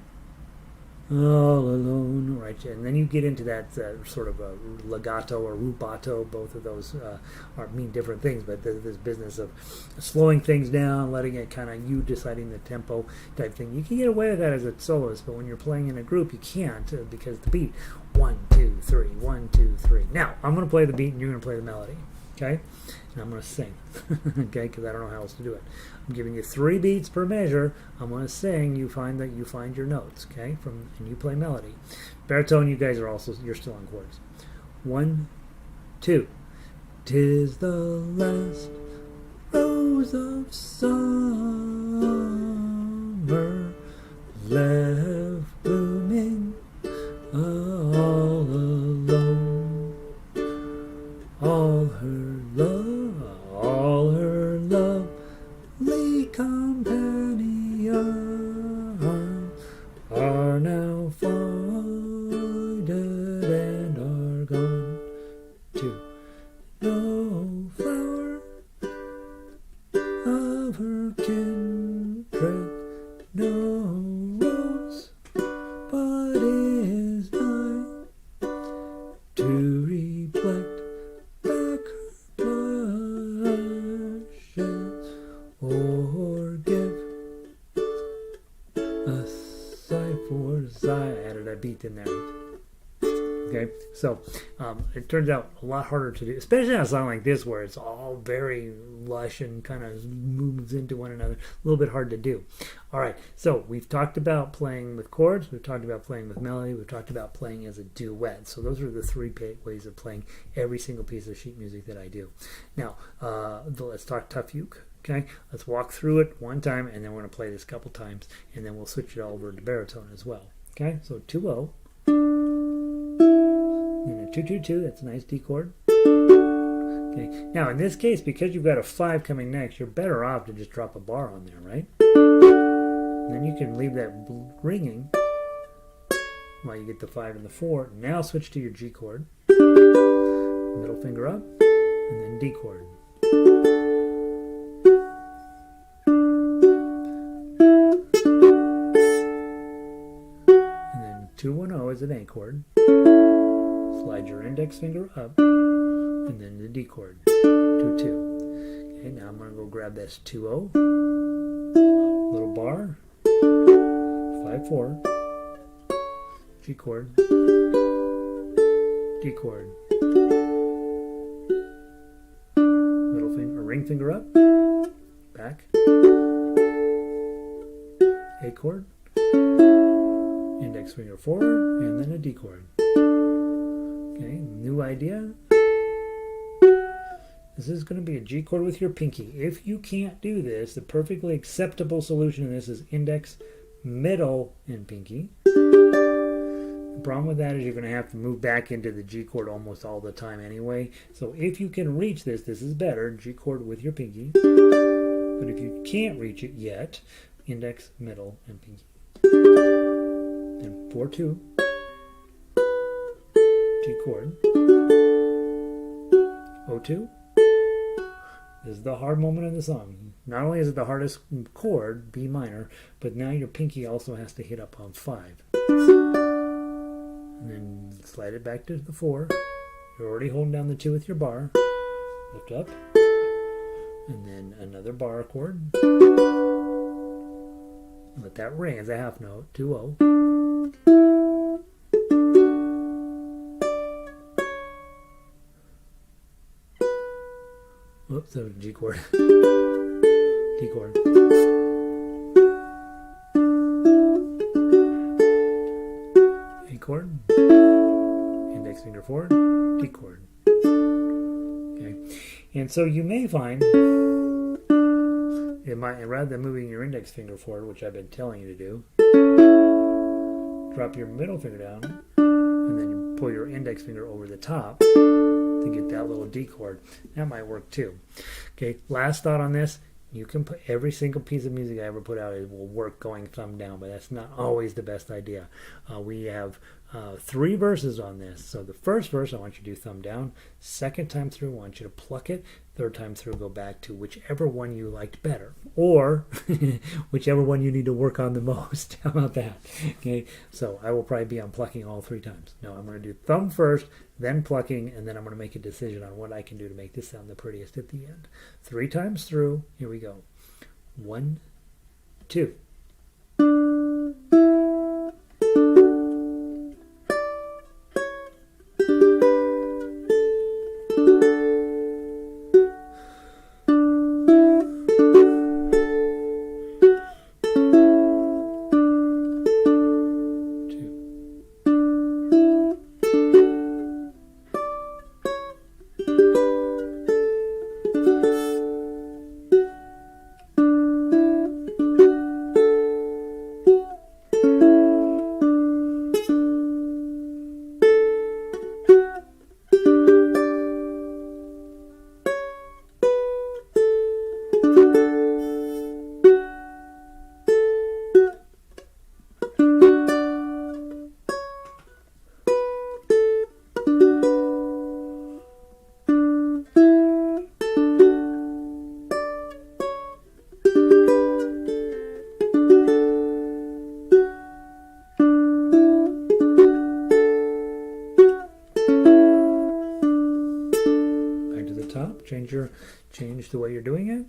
all alone, right? And then you get into that sort of a legato or rubato. Both of those mean different things, but this business of slowing things down, letting it kind of you deciding the tempo type thing. You can get away with that as a soloist, but when you're playing in a group, you can't because the beat 1, 2, 3, 1, 2, 3. Now I'm going to play the beat, and you're going to play the melody. Okay, and I'm going to sing. Okay, because I don't know how else to do it. I'm giving you 3 beats per measure. I'm going to sing. You find your notes. Okay, and you play melody. Baritone, you guys you're still on chords. 1, 2. 'Tis the last rose of summer left blooming all alone. All her lovely companions are now folded and are gone to no flower of her kindred, no rose but is mine to reflect back her blushes or give a sigh for sigh. I added a beat in there. Okay, so it turns out a lot harder to do, especially on a song like this where it's all very lush and kind of moves into one another. A little bit hard to do. All right, so we've talked about playing with chords, we've talked about playing with melody, we've talked about playing as a duet. So those are the 3 ways of playing every single piece of sheet music that I do. Now, let's talk tough uke. Okay, let's walk through it one time, and then we're going to play this a couple times, and then we'll switch it over to baritone as well. Okay, so 2-0. And a 2-2-2, that's a nice D chord. Okay, now in this case, because you've got a 5 coming next, you're better off to just drop a bar on there, right? And then you can leave that ringing while you get the 5 and the 4. Now switch to your G chord, middle finger up, and then D chord. And then 2-1-0 is an A chord. Slide your index finger up, and then the D chord, 2-2. Okay, now I'm going to go grab this 2-0, little bar, 5-4, G chord, D chord, middle finger, ring finger up, back, A chord, index finger forward, and then a D chord. Okay, new idea. This is going to be a G chord with your pinky. If you can't do this, the perfectly acceptable solution to this is index, middle, and pinky. The problem with that is you're going to have to move back into the G chord almost all the time anyway. So if you can reach this, this is better, G chord with your pinky. But if you can't reach it yet, index, middle, and pinky. Then 4-2. G chord, O2. This is the hard moment of the song. Not only is it the hardest chord, B minor, but now your pinky also has to hit up on 5. And then slide it back to the 4. You're already holding down the 2 with your bar. Lift up. And then another bar chord. Let that ring as a half note, 2-0. Whoops, that was a G chord. D chord. A chord. Index finger forward. D chord. Okay. And so you may find it might, rather than moving your index finger forward, which I've been telling you to do, drop your middle finger down, and then you pull your index finger over the top to get that little D chord. That might work too. Okay, last thought on this. You can put every single piece of music I ever put out, it will work going thumb down, but that's not always the best idea. We have 3 verses on this. So the first verse, I want you to do thumb down. Second time through, I want you to pluck it. Third time through, go back to whichever one you liked better, or whichever one you need to work on the most. How about that? Okay, so I will probably be on plucking all 3 times. No, I'm going to do thumb first, then plucking, and then I'm going to make a decision on what I can do to make this sound the prettiest at the end. 3 times through. Here we go. 1, 2. Change the way you're doing it.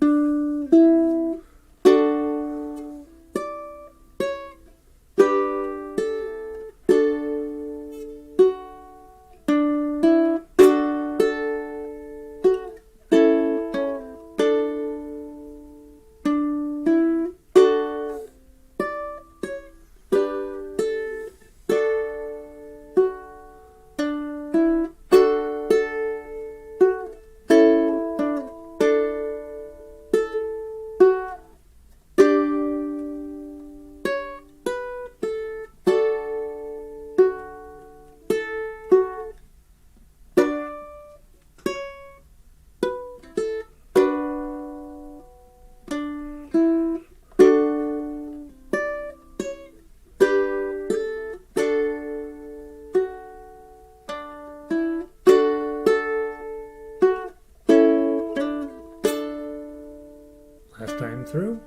Last time through.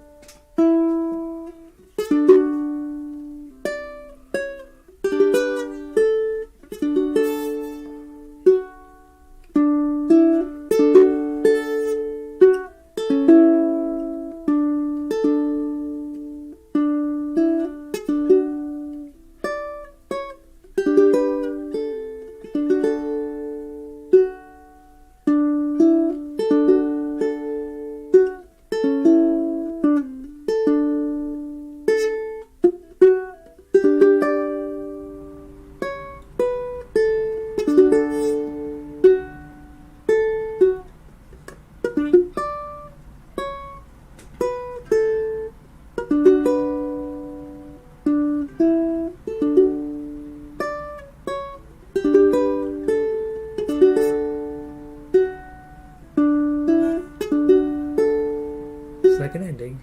Second ending.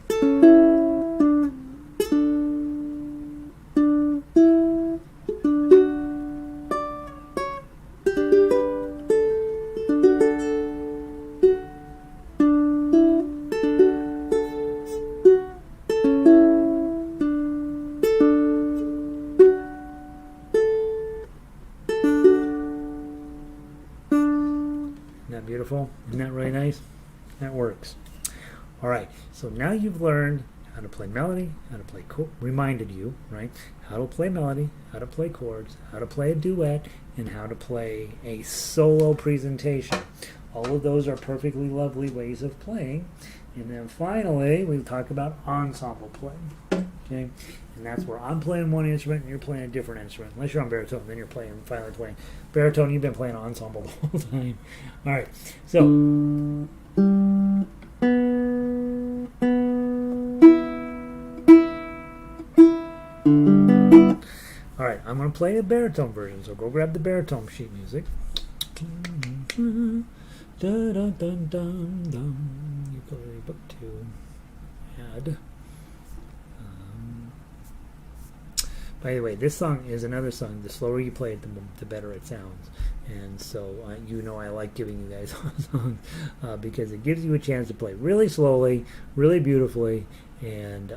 Isn't that beautiful? Isn't that really nice? That works. All right, so now you've learned how to play melody, how to play reminded you, right? How to play melody, how to play chords, how to play a duet, and how to play a solo presentation. All of those are perfectly lovely ways of playing. And then finally, we talk about ensemble playing. Okay, and that's where I'm playing one instrument and you're playing a different instrument. Unless you're on baritone, then you're finally playing baritone. You've been playing ensemble the whole time. All right, so. All right, I'm going to play a baritone version, so go grab the baritone sheet music. Ukulele book 2. Add. By the way, this song is another song. The slower you play it, the better it sounds. And so you know I like giving you guys songs because it gives you a chance to play really slowly, really beautifully, and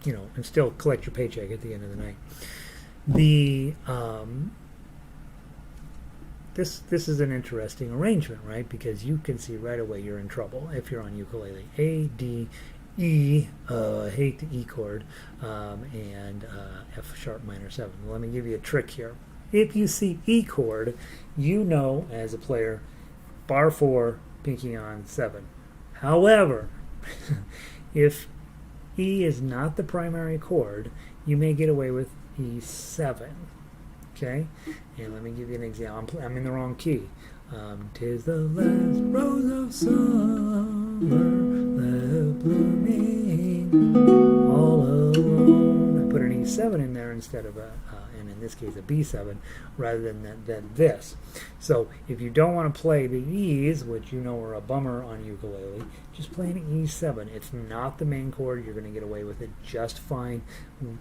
you know, and still collect your paycheck at the end of the night. The this is an interesting arrangement, right? Because you can see right away you're in trouble if you're on ukulele. A, D, E, I hate the E chord, and F sharp minor 7. Let me give you a trick here. If you see E chord, you know as a player, bar 4, pinky on 7. However, if E is not the primary chord, you may get away with E7. Okay? And let me give you an example. I'm in the wrong key. 'Tis the last rose of summer left blooming all alone. I put an E7 in there instead of and in this case a B7, rather than this. So if you don't want to play the E's, which you know are a bummer on ukulele, just play an E7. It's not the main chord. You're going to get away with it just fine.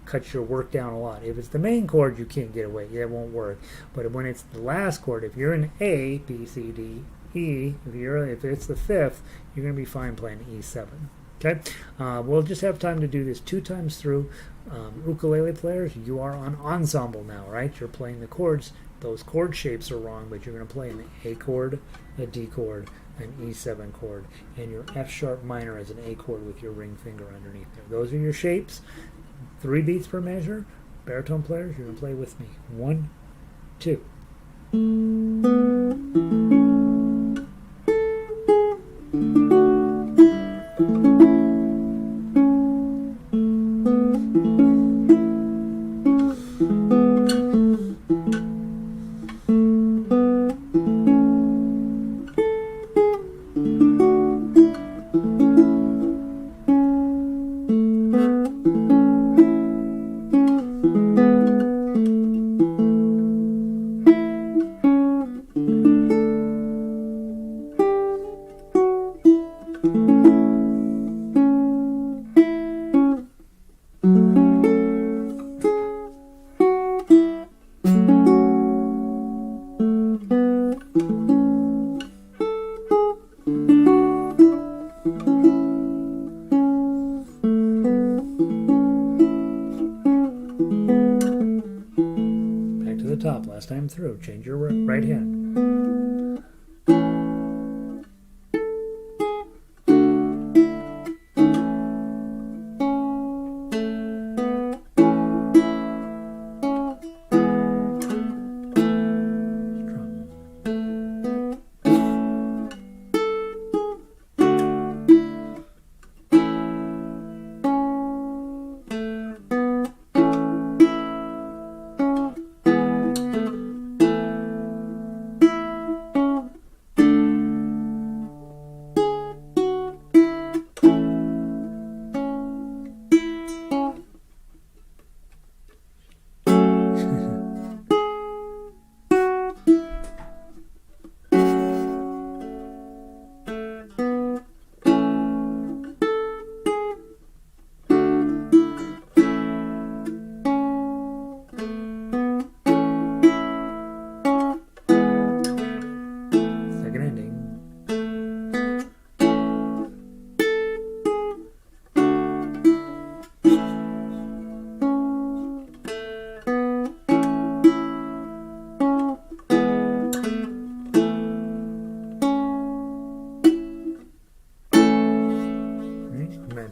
Cuts your work down a lot. If it's the main chord, you can't get away. It won't work. But when it's the last chord, if you're in A, B, C, D, E, if it's the 5th, you're going to be fine playing E7. Okay, we'll just have time to do this 2 times through. Ukulele players, you are on ensemble now, right? You're playing the chords. Those chord shapes are wrong, but you're going to play an A chord, a D chord, an E7 chord, and your F sharp minor as an A chord with your ring finger underneath there. Those are your shapes. 3 beats per measure. Baritone players, you're going to play with me. 1, 2. Top last time through. Change your right hand.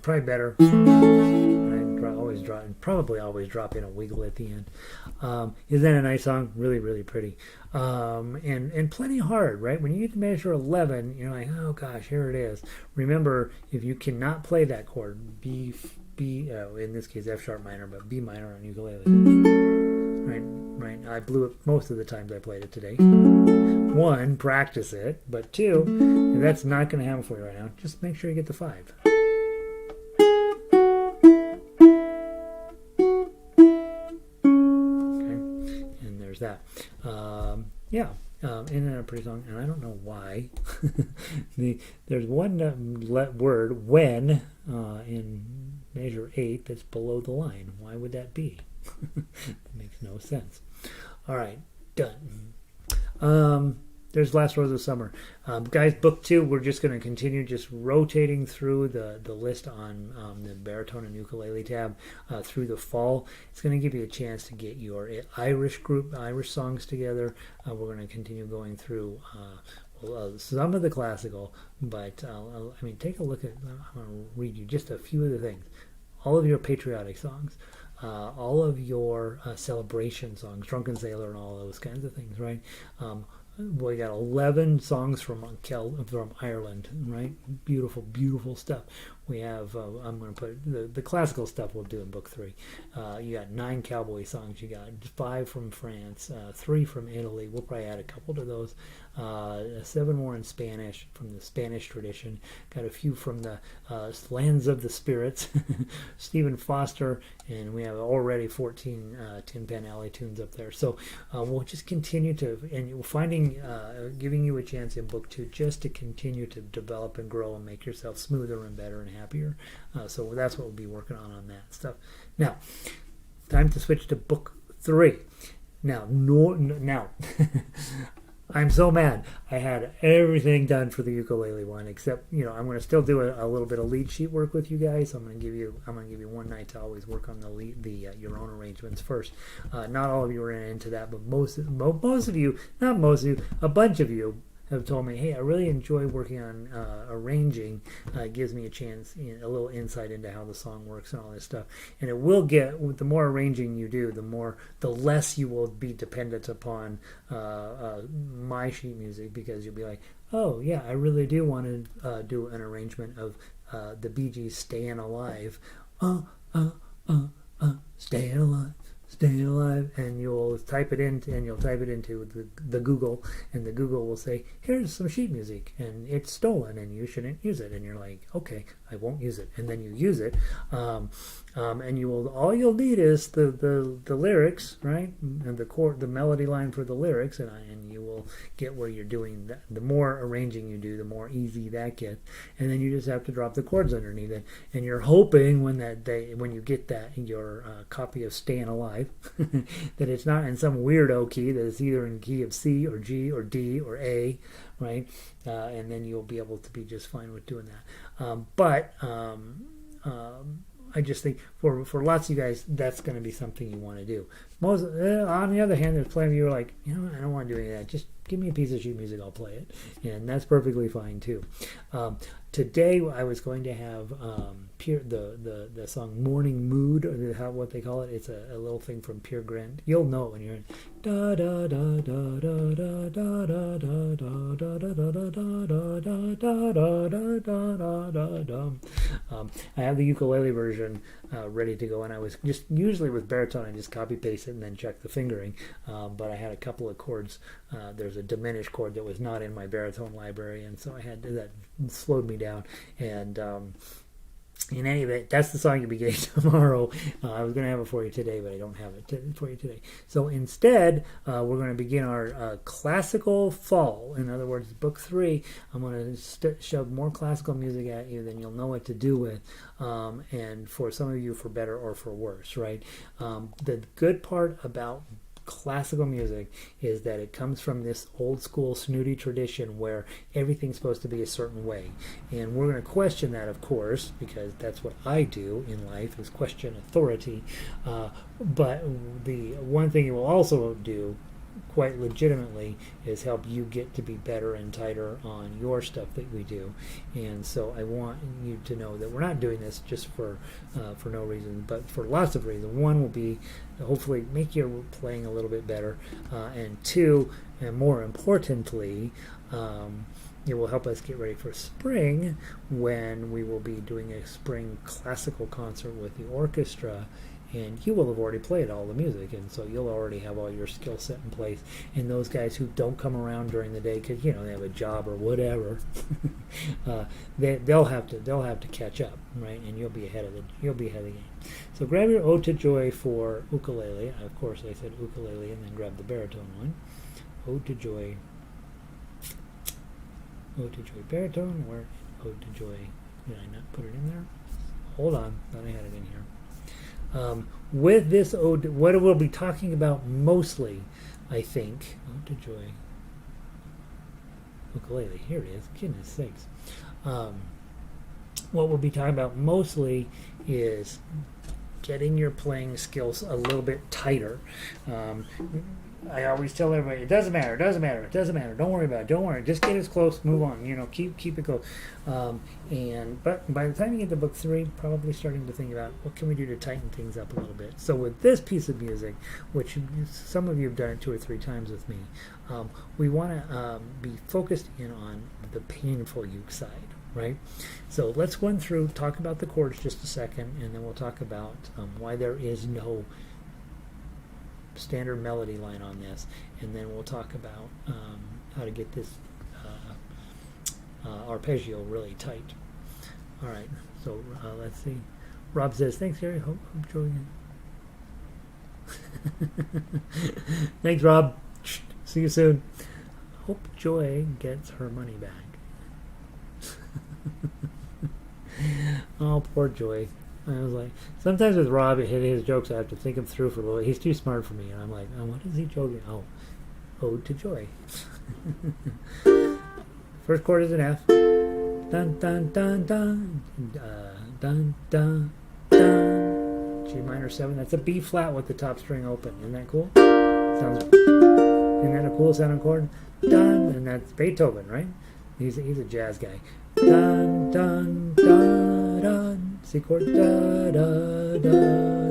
Probably better. Probably always drop in a wiggle at the end. Isn't that a nice song? Really, really pretty. And plenty hard, right? When you get to measure 11, you're like, oh gosh, here it is. Remember, if you cannot play that chord, in this case F sharp minor, but B minor on ukulele. Right. I blew it most of the times I played it today. 1, practice it. But 2, if that's not going to happen for you right now, just make sure you get the 5. That isn't that a pretty song? And I don't know why. There's one word, when, in measure 8 that's below the line. Why would that be? That makes no sense. All right, done. There's Last Rose of Summer. Guys, book 2, we're just going to continue just rotating through the list on the Baritone and Ukulele tab through the fall. It's going to give you a chance to get your Irish songs together. We're going to continue going through some of the classical, but I mean, take a look at, I'm going to read you just a few of the things. All of your patriotic songs, all of your celebration songs, Drunken Sailor and all those kinds of things, right? We got 11 songs from Ireland, right? Beautiful, beautiful stuff. We have, I'm going to put the classical stuff we'll do in book 3. You got 9 cowboy songs. You got 5 from France, 3 from Italy. We'll probably add a couple to those. 7 more in Spanish, from the Spanish tradition. Got a few from the Lands of the Spirits, Stephen Foster, and we have already 14 Tin Pan Alley tunes up there. So we'll just continue to, and we're finding, giving you a chance in book 2 just to continue to develop and grow and make yourself smoother and better and happier. So that's what we'll be working on that stuff. Now, time to switch to book 3. Now, now. I'm so mad. I had everything done for the ukulele one, except, you know, I'm going to still do a little bit of lead sheet work with you guys. So I'm going to give you one night to always work on your own arrangements first. Not all of you are into that, but most of you, not most of you, a bunch of you have told me, hey, I really enjoy working on arranging. It gives me a chance, a little insight into how the song works and all this stuff. And it will get, the more arranging you do, the less you will be dependent upon my sheet music, because you'll be like, oh yeah, I really do want to do an arrangement of the Bee Gees' "Stayin' Alive." Stayin' alive. Staying alive, and you'll type it into the Google, and the Google will say, here's some sheet music, and it's stolen and you shouldn't use it. And you're like, okay, I won't use it. And then you use it, and all you'll need is the lyrics, right, and the melody line for the lyrics, and you will get where you're doing that. The more arranging you do, the more easy that gets, and then you just have to drop the chords underneath it, and you're hoping when you get that your copy of "Stayin' Alive" that it's not in some weirdo key, that it's either in key of C or G or D or A, right? And then you'll be able to be just fine with doing that. But I just think for lots of you guys, that's going to be something you want to do. On the other hand, there's plenty of you who are like, I don't want to do any of that. Just give me a piece of sheet music, I'll play it. And that's perfectly fine too. Today I was going to have the song "Morning Mood," or what they call it. It's a little thing from Peer Gynt. You'll know it when you're in da da da da da da da da da da da da da da da da. I have the ukulele version ready to go, and I was just usually with baritone I just copy paste it and then check the fingering, but I had a couple of chords. There's a diminished chord that was not in my baritone library, and so I had that slowed me down. And in any event, that's the song you'll be getting tomorrow. I was going to have it for you today, but I don't have it for you today. So instead, we're going to begin our classical fall. In other words, book 3, I'm going to shove more classical music at you than you'll know what to do with. And for some of you, for better or for worse, right? The good part about classical music is that it comes from this old school snooty tradition where everything's supposed to be a certain way, and we're going to question that, of course, because that's what I do in life, is question authority, but the one thing it will also do quite legitimately is help you get to be better and tighter on your stuff that we do. And so I want you to know that we're not doing this just for no reason, but for lots of reasons. One will be to hopefully make your playing a little bit better, and 2, and more importantly, it will help us get ready for spring, when we will be doing a spring classical concert with the orchestra. And you will have already played all the music, and so you'll already have all your skill set in place. And those guys who don't come around during the day because they have a job or whatever, they'll have to catch up, right? And you'll be ahead of the game. So grab your Ode to Joy for ukulele. Of course, I said ukulele, and then grab the baritone one. Ode to Joy baritone, or Ode to Joy. Did I not put it in there? hold on. Thought I had it in here. With this ode, what we'll be talking about mostly, I think. Ode to Joy. Ukulele. Here it is. Goodness sakes. What we'll be talking about mostly is getting your playing skills a little bit tighter. I always tell everybody, it doesn't matter, don't worry about it, don't worry, just get as close, move on, keep it close. But by the time you get to book 3, probably starting to think about what can we do to tighten things up a little bit. So with this piece of music, which some of you have done it 2 or 3 times with me, we want to be focused in on the painful uke side. Right? So let's run through, talk about the chords just a second, and then we'll talk about why there is no standard melody line on this, and then we'll talk about how to get this arpeggio really tight. All right, so let's see. Rob says, thanks, Gary. Hope Joy. Thanks, Rob. See you soon. Hope Joy gets her money back. Oh, poor Joy. I was like, sometimes with Rob, his jokes, I have to think them through for a little. He's too smart for me, and I'm like, oh, what is he joking? Oh, Ode to Joy. First chord is an F. Dun dun dun dun dun dun dun. G minor 7. That's a B flat with the top string open. Isn't that cool? Isn't that a cool sounding chord? Dun, and that's Beethoven, right? He's a jazz guy. Dun dun dun dun. C chord. Da da da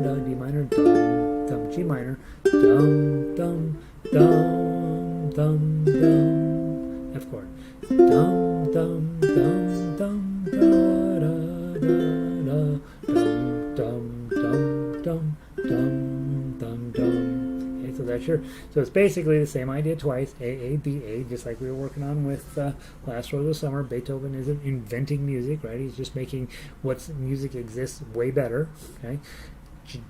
da. D minor. Dum dum. G minor. Dum dum dum dum dum. F chord. Dum dum dum dum da da da da. Dum dum dum dum dum dum dum. So that's so it's basically the same idea twice, A, B, A, just like we were working on with Last Row of the Summer. Beethoven isn't inventing music, right? He's just making what's music exists way better, okay?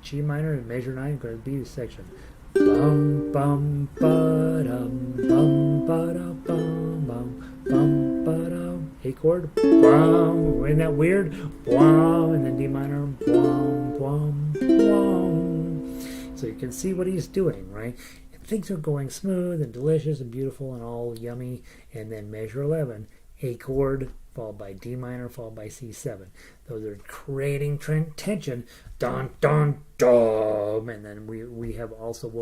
G minor, measure 9, go to the B section. Bum, bum, ba-dum, bum, ba-dum, bum, bum, bum, ba-dum. A chord, bum, isn't that weird? Bum, and then D minor, bum, bum, bum. So you can see what he's doing, right? And things are going smooth and delicious and beautiful and all yummy. And then measure 11, A chord, followed by D minor, followed by C7. Those are creating tension. Dun, dun, dun. And then we'll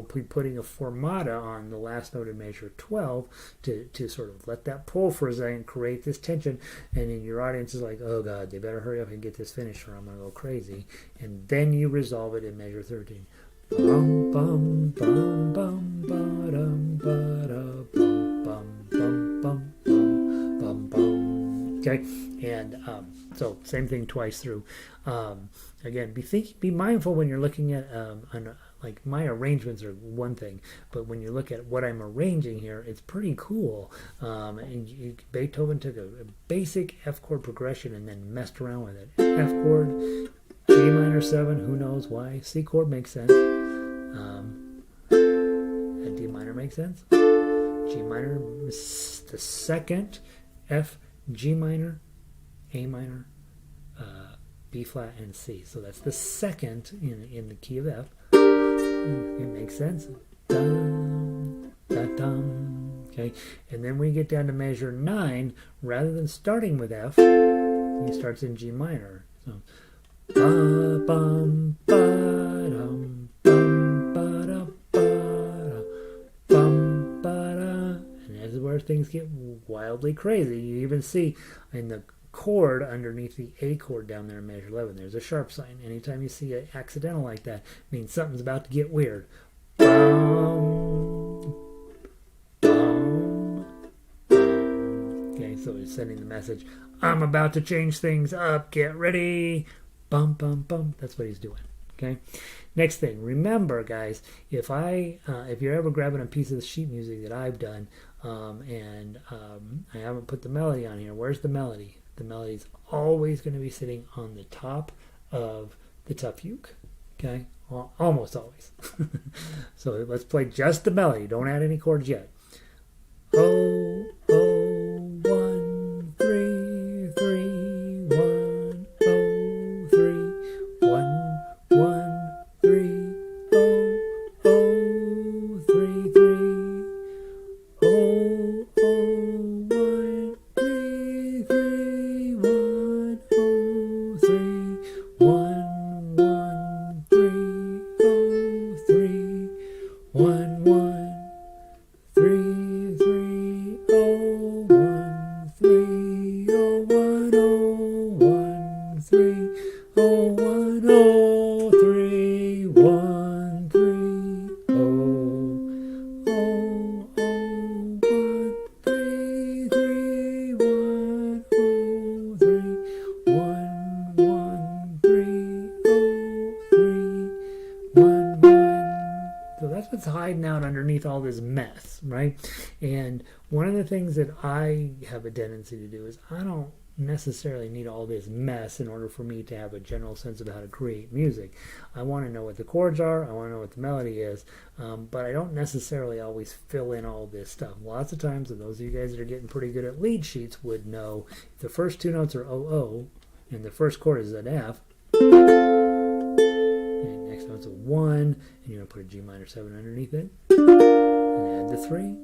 be putting a fermata on the last note in measure 12 to sort of let that pull for a second, create this tension. And then your audience is like, oh God, they better hurry up and get this finished or I'm going to go crazy. And then you resolve it in measure 13. Bum bum bum bum ba-dum ba-da bum bum bum bum bum bum bum. Okay, and so same thing twice through. Again, be mindful when you're looking at like my arrangements are one thing, but when you look at what I'm arranging here, it's pretty cool. And Beethoven took a basic F chord progression and then messed around with it. F chord, G minor 7, who knows why? C chord makes sense. D minor makes sense. G minor is the second. F, G minor, A minor, B flat, and C. So that's the second in the key of F. It makes sense. Dum, da, dum. Okay, and then when you get down to measure 9, rather than starting with F, he starts in G minor. So ba bum ba dum bum ba da ba da bum ba da, and this is where things get wildly crazy. You even see in the chord underneath the A chord down there in measure 11, there's a sharp sign. Anytime you see an accidental like that, it means something's about to get weird. Bum, bum, bum. Okay, so it's sending the message, I'm about to change things up, get ready. Bum, bum, bum. That's what he's doing. Okay. Next thing, remember, guys, if you're ever grabbing a piece of the sheet music that I've done, and I haven't put the melody on here, where's the melody? The melody is always going to be sitting on the top of the tough uke. Okay, almost always. So let's play just the melody. Don't add any chords yet. Oh, oh, 1, 3, 3, 1, oh, 3. 1, 1, 3, 3, oh, 1, 3, oh, 1, oh, 1, 3, oh, 1, oh, 3, 1, 3, oh, oh, oh, 1, 3, 3, 1, oh, 3, 1, 1, 3, oh, 3, 1, 1. So that's what's hiding out underneath all this mess, right? And one of the things that I have a tendency to do is I don't necessarily need all this mess in order for me to have a general sense of how to create music. I want to know what the chords are, I want to know what the melody is, but I don't necessarily always fill in all this stuff. Lots of times, and those of you guys that are getting pretty good at lead sheets would know, if the first two notes are O, and the first chord is an F, and next note's a 1, and you're going to put a G minor 7 underneath it, and add the 3,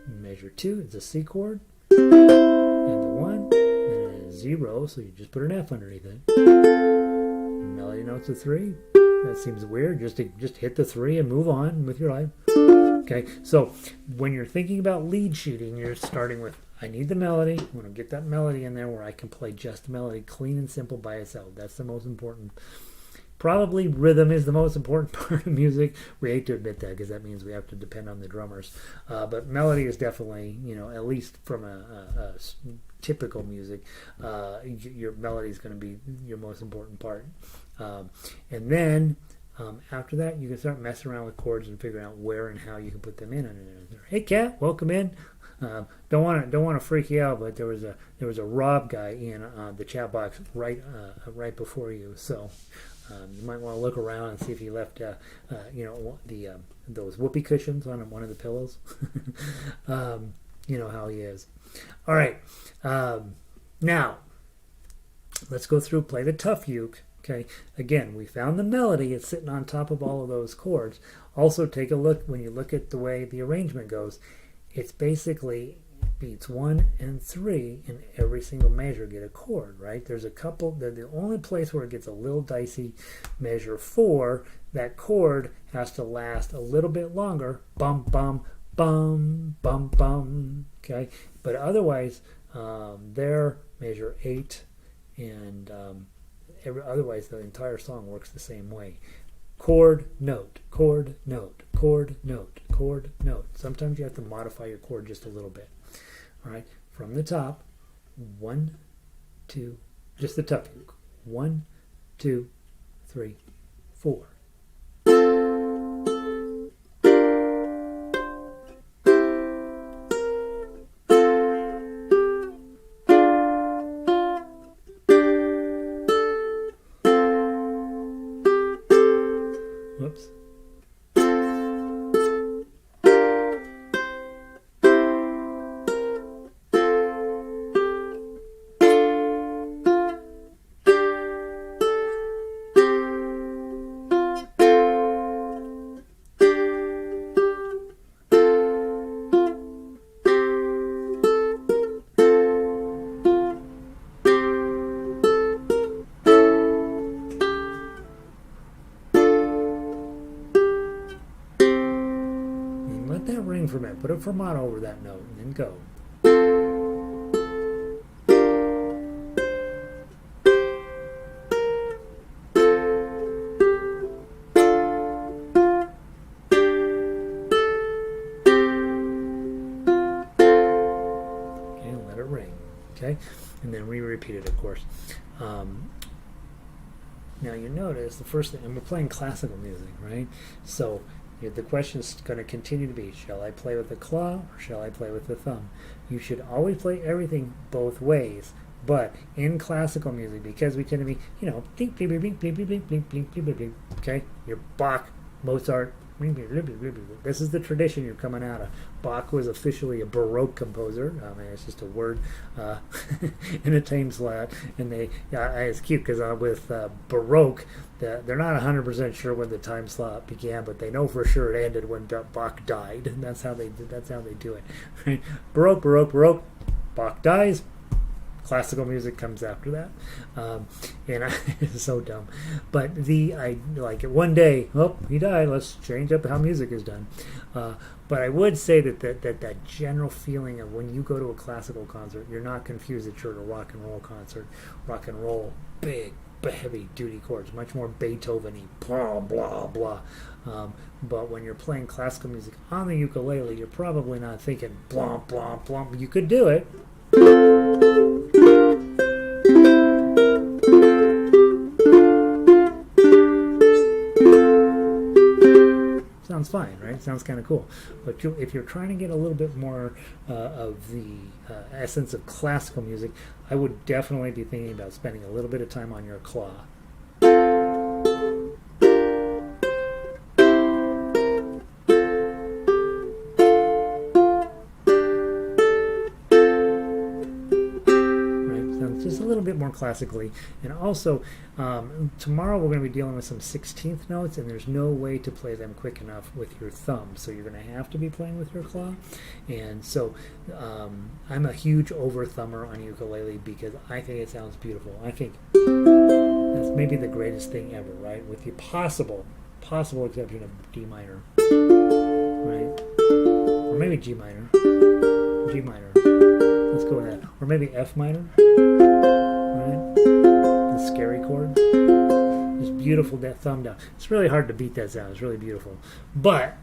measure 2, it's a C chord, and the 1, 0, so you just put an F underneath it. Melody note's a 3. That seems weird. Just hit the 3 and move on with your life. Okay, so when you're thinking about lead sheeting, you're starting with, I need the melody. I want to get that melody in there where I can play just the melody, clean and simple by itself. That's the most important. Probably rhythm is the most important part of music. We hate to admit that because that means we have to depend on the drummers. But melody is definitely, at least from a typical music, your melody is going to be your most important part. And then after that, you can start messing around with chords and figuring out where and how you can put them in. Hey, Kat, welcome in. Don't want to freak you out, but there was a Rob guy in the chat box right before you, so. You might want to look around and see if he left, those whoopee cushions on one of the pillows. You know how he is. All right. Now, let's go through, play the tough uke. Okay. Again, we found the melody. It's sitting on top of all of those chords. Also, take a look, when you look at the way the arrangement goes, it's basically beats 1 and 3 in every single measure get a chord, right? There's a couple, the only place where it gets a little dicey, measure 4, that chord has to last a little bit longer, bum, bum, bum, bum, bum, okay? But otherwise, there, measure 8, and otherwise the entire song works the same way. Chord, note, chord, note, chord, note, chord, note. Sometimes you have to modify your chord just a little bit. All right, from the top, 1, 2, just the tough uke. 1, 2, 3, 4. Whoops. For a minute. Put a fermata over that note and then go. Okay, let it ring. Okay, and then repeat it, of course. Now you notice the first thing, and we're playing classical music, right? So the question is going to continue to be, shall I play with the claw or shall I play with the thumb? You should always play everything both ways. But in classical music, because we tend to be, blink, blink, blink, blink, blink, blink, blink, blink, blink, blink, okay? Your Bach, Mozart, this is the tradition you're coming out of. Bach was officially a Baroque composer. It's just a word in a time slot. And it's cute because with Baroque, they're not 100% sure when the time slot began, but they know for sure it ended when Bach died. And that's how they do it. Right? Baroque. Bach dies. Classical music comes after that, and it's so dumb. But I like it. One day, oh, he died. Let's change up how music is done. But I would say that general feeling of when you go to a classical concert, you're not confused that you're at a rock and roll concert. Rock and roll, big, heavy duty chords, much more Beethoven-y, blah blah blah. But when you're playing classical music on the ukulele, you're probably not thinking blah blah blah. You could do it. Sounds fine, right? Sounds kind of cool. But if you're trying to get a little bit more of the essence of classical music, I would definitely be thinking about spending a little bit of time on your claw. Just a little bit more classically. And also, tomorrow we're going to be dealing with some 16th notes, and there's no way to play them quick enough with your thumb, so you're going to have to be playing with your claw. And so I'm a huge over-thumber on ukulele because I think it sounds beautiful. I think that's maybe the greatest thing ever, right? With the possible exception of D minor, right? Or maybe G minor. Let's go with that. Or maybe F minor, right? The scary chord. Just beautiful, that thumb down. It's really hard to beat that sound. It's really beautiful. But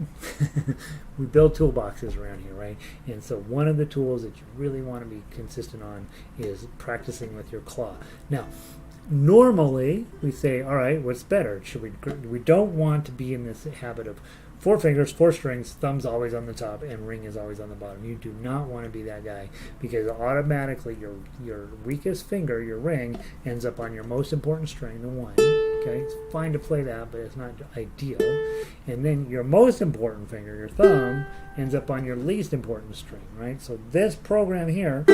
we build toolboxes around here, right? And so one of the tools that you really want to be consistent on is practicing with your claw. Now, normally we say, all right, what's better? We don't want to be in this habit of 4 fingers, 4 strings, thumb's always on the top, and ring is always on the bottom. You do not want to be that guy, because automatically your weakest finger, your ring, ends up on your most important string, the 1. Okay, it's fine to play that, but it's not ideal. And then your most important finger, your thumb, ends up on your least important string, right? So this program here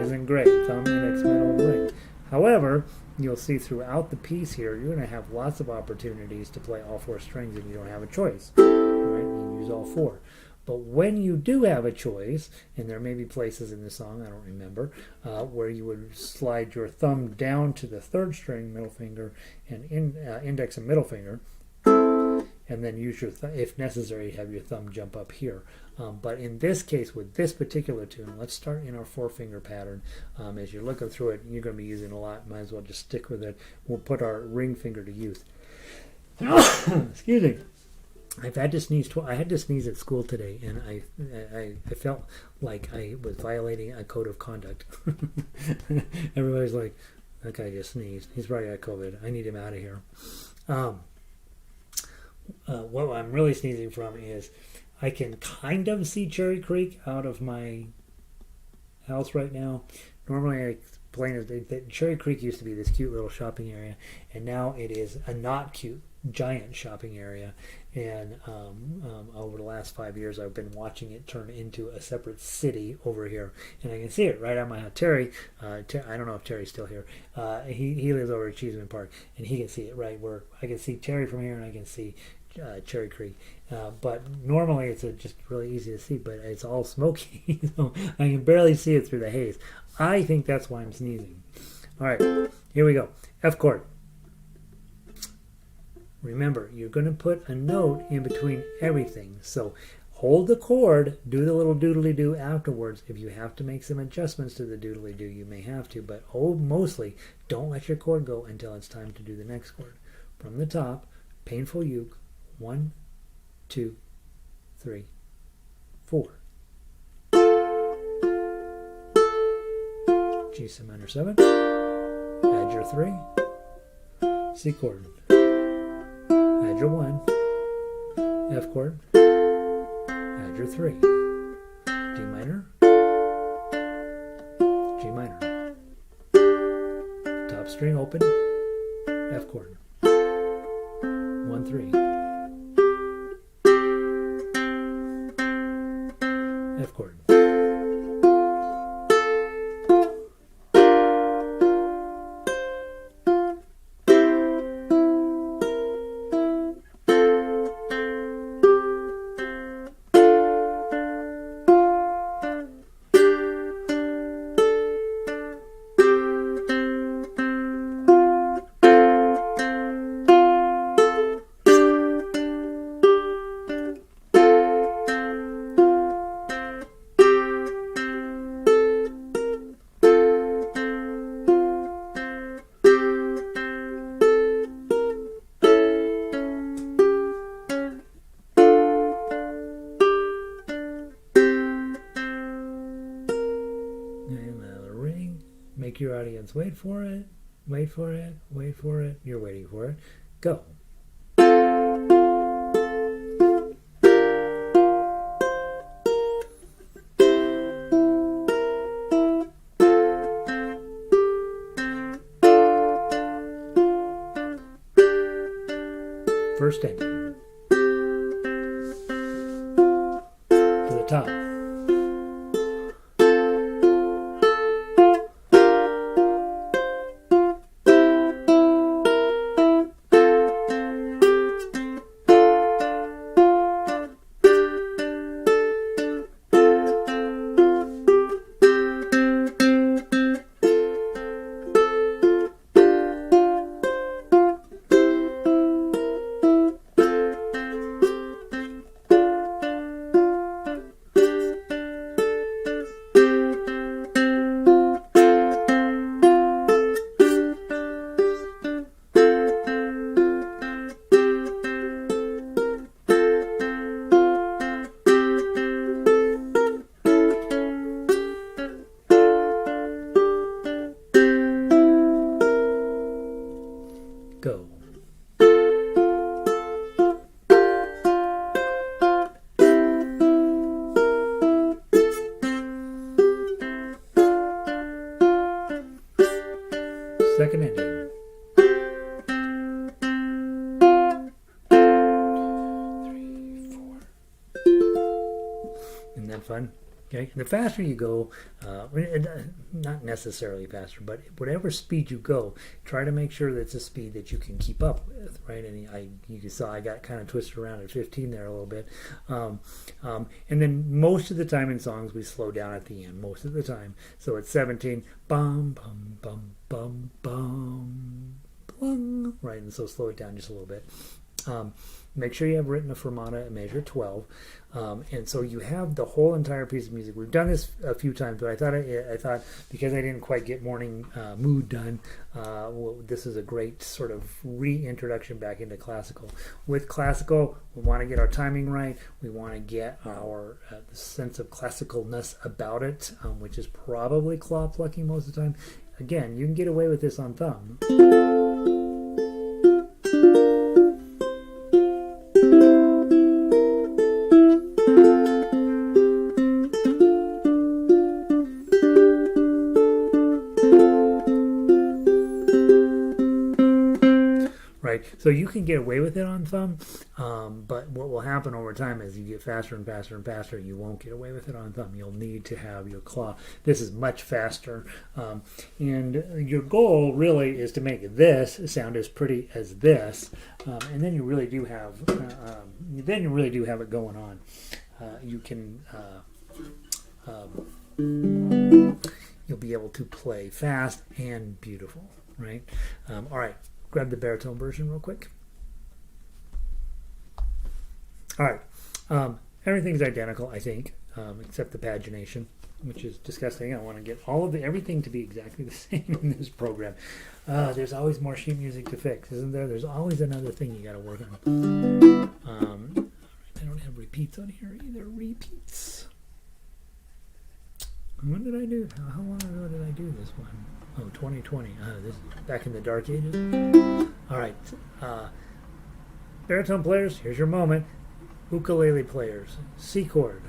isn't great. Thumb, index, middle, ring. However, you'll see throughout the piece here, you're going to have lots of opportunities to play all 4 strings, and you don't have a choice. Right? You use all 4. But when you do have a choice, and there may be places in the song, I don't remember, where you would slide your thumb down to the 3rd string, middle finger, and index and middle finger, and then use your if necessary, have your thumb jump up here. But in this case, with this particular tune, let's start in our 4-finger pattern. As you're looking through it, you're going to be using a lot. Might as well just stick with it. We'll put our ring finger to use. Excuse me. I've had to sneeze. I had to sneeze at school today, and I felt like I was violating a code of conduct. Everybody's like, that guy just sneezed. He's probably got COVID. I need him out of here. What I'm really sneezing from is I can kind of see Cherry Creek out of my house right now. Normally I explain that Cherry Creek used to be this cute little shopping area, and now it is a not cute giant shopping area. And over the last 5 years, I've been watching it turn into a separate city over here, and I can see it right on my house. Terry, I don't know if Terry's still here. He lives over at Cheeseman Park, and he can see it right where I can see Terry from here, and I can see Cherry Creek. But normally it's just really easy to see, but it's all smoky, so I can barely see it through the haze. I think that's why I'm sneezing. All right, here we go. F chord. Remember, you're going to put a note in between everything. So hold the chord, do the little doodly-doo afterwards. If you have to make some adjustments to the doodly-doo, you may have to, but mostly don't let your chord go until it's time to do the next chord. From the top, painful uke, 1, 2, 3, 4. G minor 7, add your 3, C chord, add your 1, F chord, add your 3, D minor, G minor, top string open, F chord, 1, 3, F chord. Make your audience wait for it, wait for it, wait for it. You're waiting for it. Go. First ending. To the top. Go. Second ending. 3, 4. Isn't that fun? Okay. The faster you go, not necessarily faster, but whatever speed you go, try to make sure that it's a speed that you can keep up with, right? And you saw I got kind of twisted around at 15 there a little bit. And then most of the time in songs, we slow down at the end, most of the time. So at 17, bum, bum, bum, bum, bum, bum, right? And so slow it down just a little bit. Make sure you have written a fermata at measure 12, and so you have the whole entire piece of music. We've done this a few times, but I thought because I didn't quite get morning mood done, this is a great sort of reintroduction back into classical. With classical, we want to get our timing right. We want to get our sense of classicalness about it, which is probably claw plucking most of the time. Again, you can get away with this on thumb. So you can get away with it on thumb, but what will happen over time is you get faster and faster and faster. You won't get away with it on thumb. You'll need to have your claw. This is much faster, and your goal really is to make this sound as pretty as this, and then you really do have it going on. You can you'll be able to play fast and beautiful, right? All right. Grab the baritone version real quick. All right. Everything's identical, I think, except the pagination, which is disgusting. I want to get everything to be exactly the same in this program. There's always more sheet music to fix, isn't there? There's always another thing you got to work on. I don't have repeats on here either. Repeats. When did I do? How long ago did I do this one? Oh, 2020. This is back in the dark ages. All right. Baritone players, here's your moment. Ukulele players, C chord.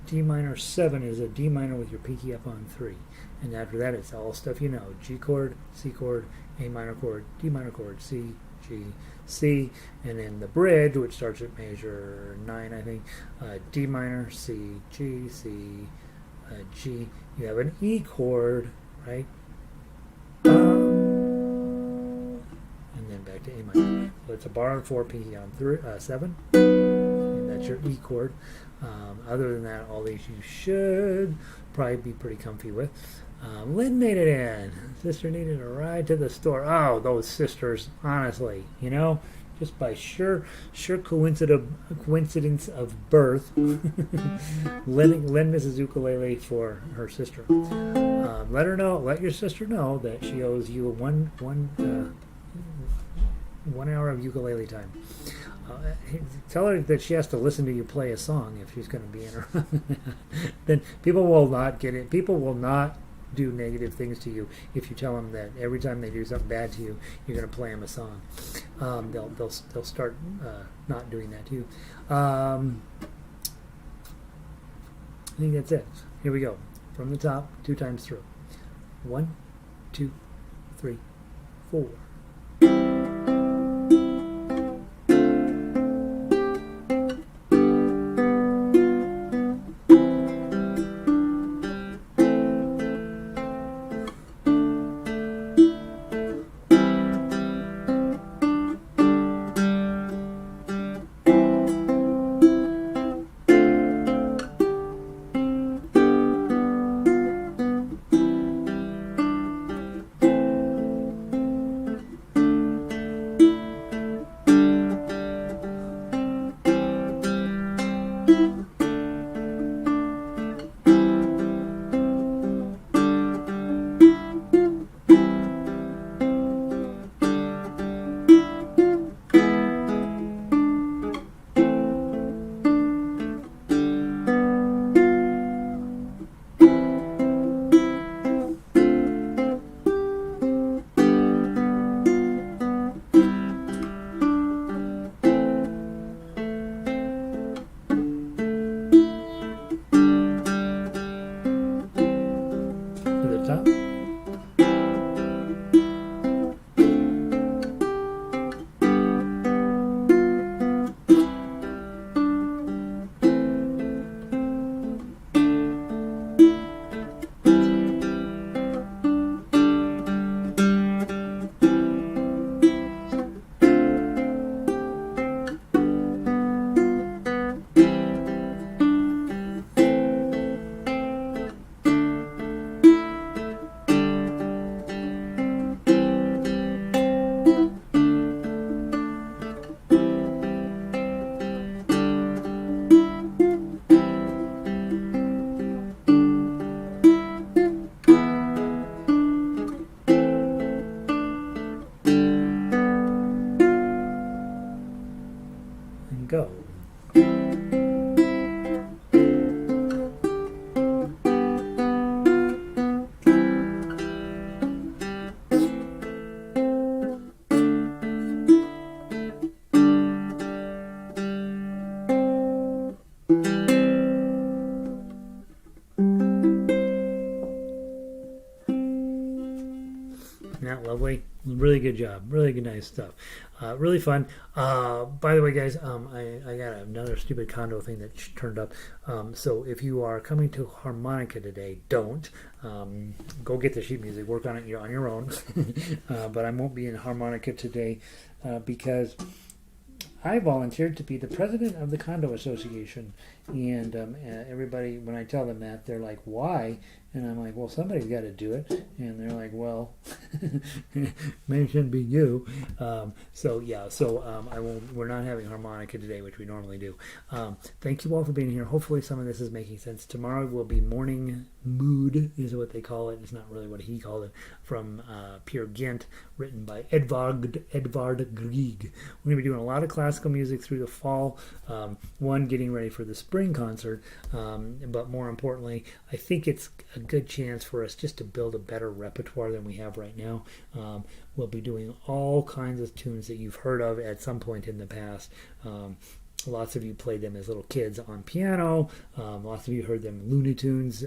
D minor 7 is a D minor with your pinky up on 3. And after that, it's all stuff you know. G chord, C chord, A minor chord, D minor chord, C, G, C. And then the bridge, which starts at measure 9, I think. D minor, C, G, C, G. You have an E chord, right? And then back to A minor. So it's a bar on 4, pinky on 7. And that's your E chord. Other than that, all these you should probably be pretty comfy with. Lynn made it in. Sister needed a ride to the store. Oh, those sisters, honestly, just by sheer coincidence of birth, Lynn misses ukulele for her sister. Let your sister know that she owes you one hour of ukulele time. Tell her that she has to listen to you play a song if she's going to be in her. Then people will not get it. People will not do negative things to you if you tell them that every time they do something bad to you, you're going to play them a song. They'll start not doing that to you. I think that's it. Here we go. From the top, 2 times through. 1, 2, 3, 4. Go. Isn't that lovely? Really good job. Really good, nice stuff. Really fun. By the way, guys, I got another stupid condo thing that turned up. So if you are coming to Harmonica today, don't. Go get the sheet music. Work on it on your own. But I won't be in Harmonica today because I volunteered to be the president of the condo association. And everybody, when I tell them that, they're like, why? And I'm like, well, somebody's got to do it. And they're like, well, maybe it shouldn't be you. I won't. We're not having Harmonica today, which we normally do. Thank you all for being here. Hopefully some of this is making sense. Tomorrow will be Morning Mood, is what they call it. It's not really what he called it. From Peer Gynt, written by Edvard Grieg. We're going to be doing a lot of classical music through the fall. Getting ready for the spring concert. But more importantly, I think it's a good chance for us just to build a better repertoire than we have right now. We'll be doing all kinds of tunes that you've heard of at some point in the past. Lots of you played them as little kids on piano. Lots of you heard them Looney Tunes,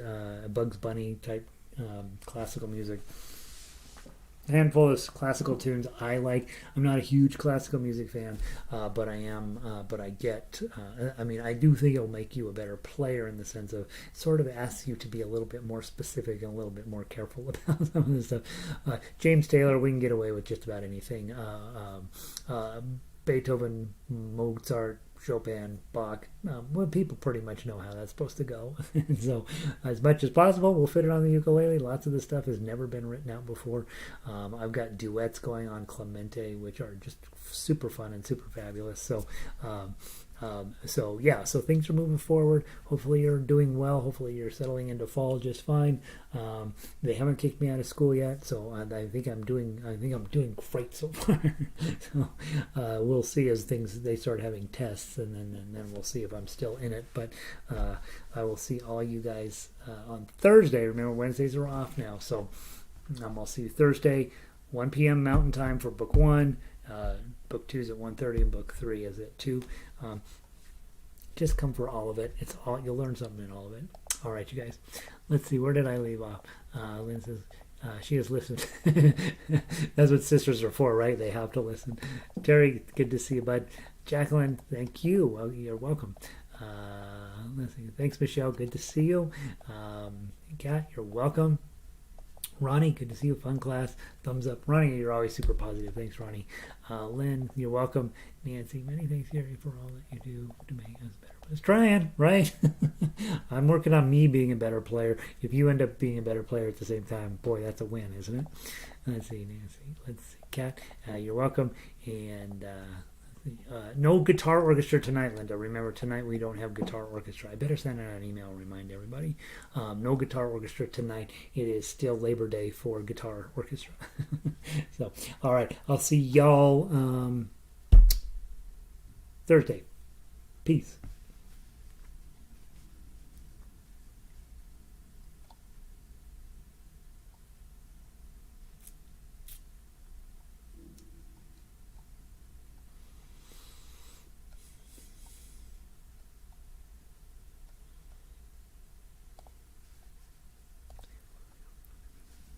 Bugs Bunny type classical music. A handful of classical tunes I like. I'm not a huge classical music fan, but I am. But I get. I do think it'll make you a better player in the sense of sort of asks you to be a little bit more specific and a little bit more careful about some of this stuff. James Taylor, we can get away with just about anything. Beethoven, Mozart, Chopin, Bach. Well, people pretty much know how that's supposed to go. And so as much as possible, we'll fit it on the ukulele. Lots of the stuff has never been written out before. I've got duets going on Clemente, which are just super fun and super fabulous. So So yeah, so things are moving forward. Hopefully you're doing well. Hopefully you're settling into fall just fine. They haven't kicked me out of school yet, so I think I'm doing great so far. So we'll see as they start having tests, and then we'll see if I'm still in it. But I will see all you guys on Thursday. Remember, Wednesdays are off now, so I'll see you Thursday, 1 p.m. Mountain Time for book 1. Book 2 is at 1:30 and book 3 is at 2. Just come for all of it. It's all, you'll learn something in all of it. All right, you guys. Let's see, where did I leave off? Lynn says she has listened. That's what sisters are for, right? They have to listen. Terry, good to see you, bud. Jacqueline, thank you. Well, you're welcome. Let's see. Thanks, Michelle. Good to see you. Kat, you're welcome. Ronnie, good to see you. Fun class. Thumbs up. Ronnie, you're always super positive. Thanks, Ronnie. Lynn, you're welcome. Nancy, many thanks, Gary, for all that you do to make us better. Just trying, right? I'm working on me being a better player. If you end up being a better player at the same time, boy, that's a win, isn't it? Let's see, Nancy. Let's see. Kat, you're welcome. And no guitar orchestra tonight, Linda. Remember, tonight we don't have guitar orchestra. I better send out an email and remind everybody. No guitar orchestra tonight. It is still Labor Day for guitar orchestra. So, all right. I'll see y'all Thursday. Peace.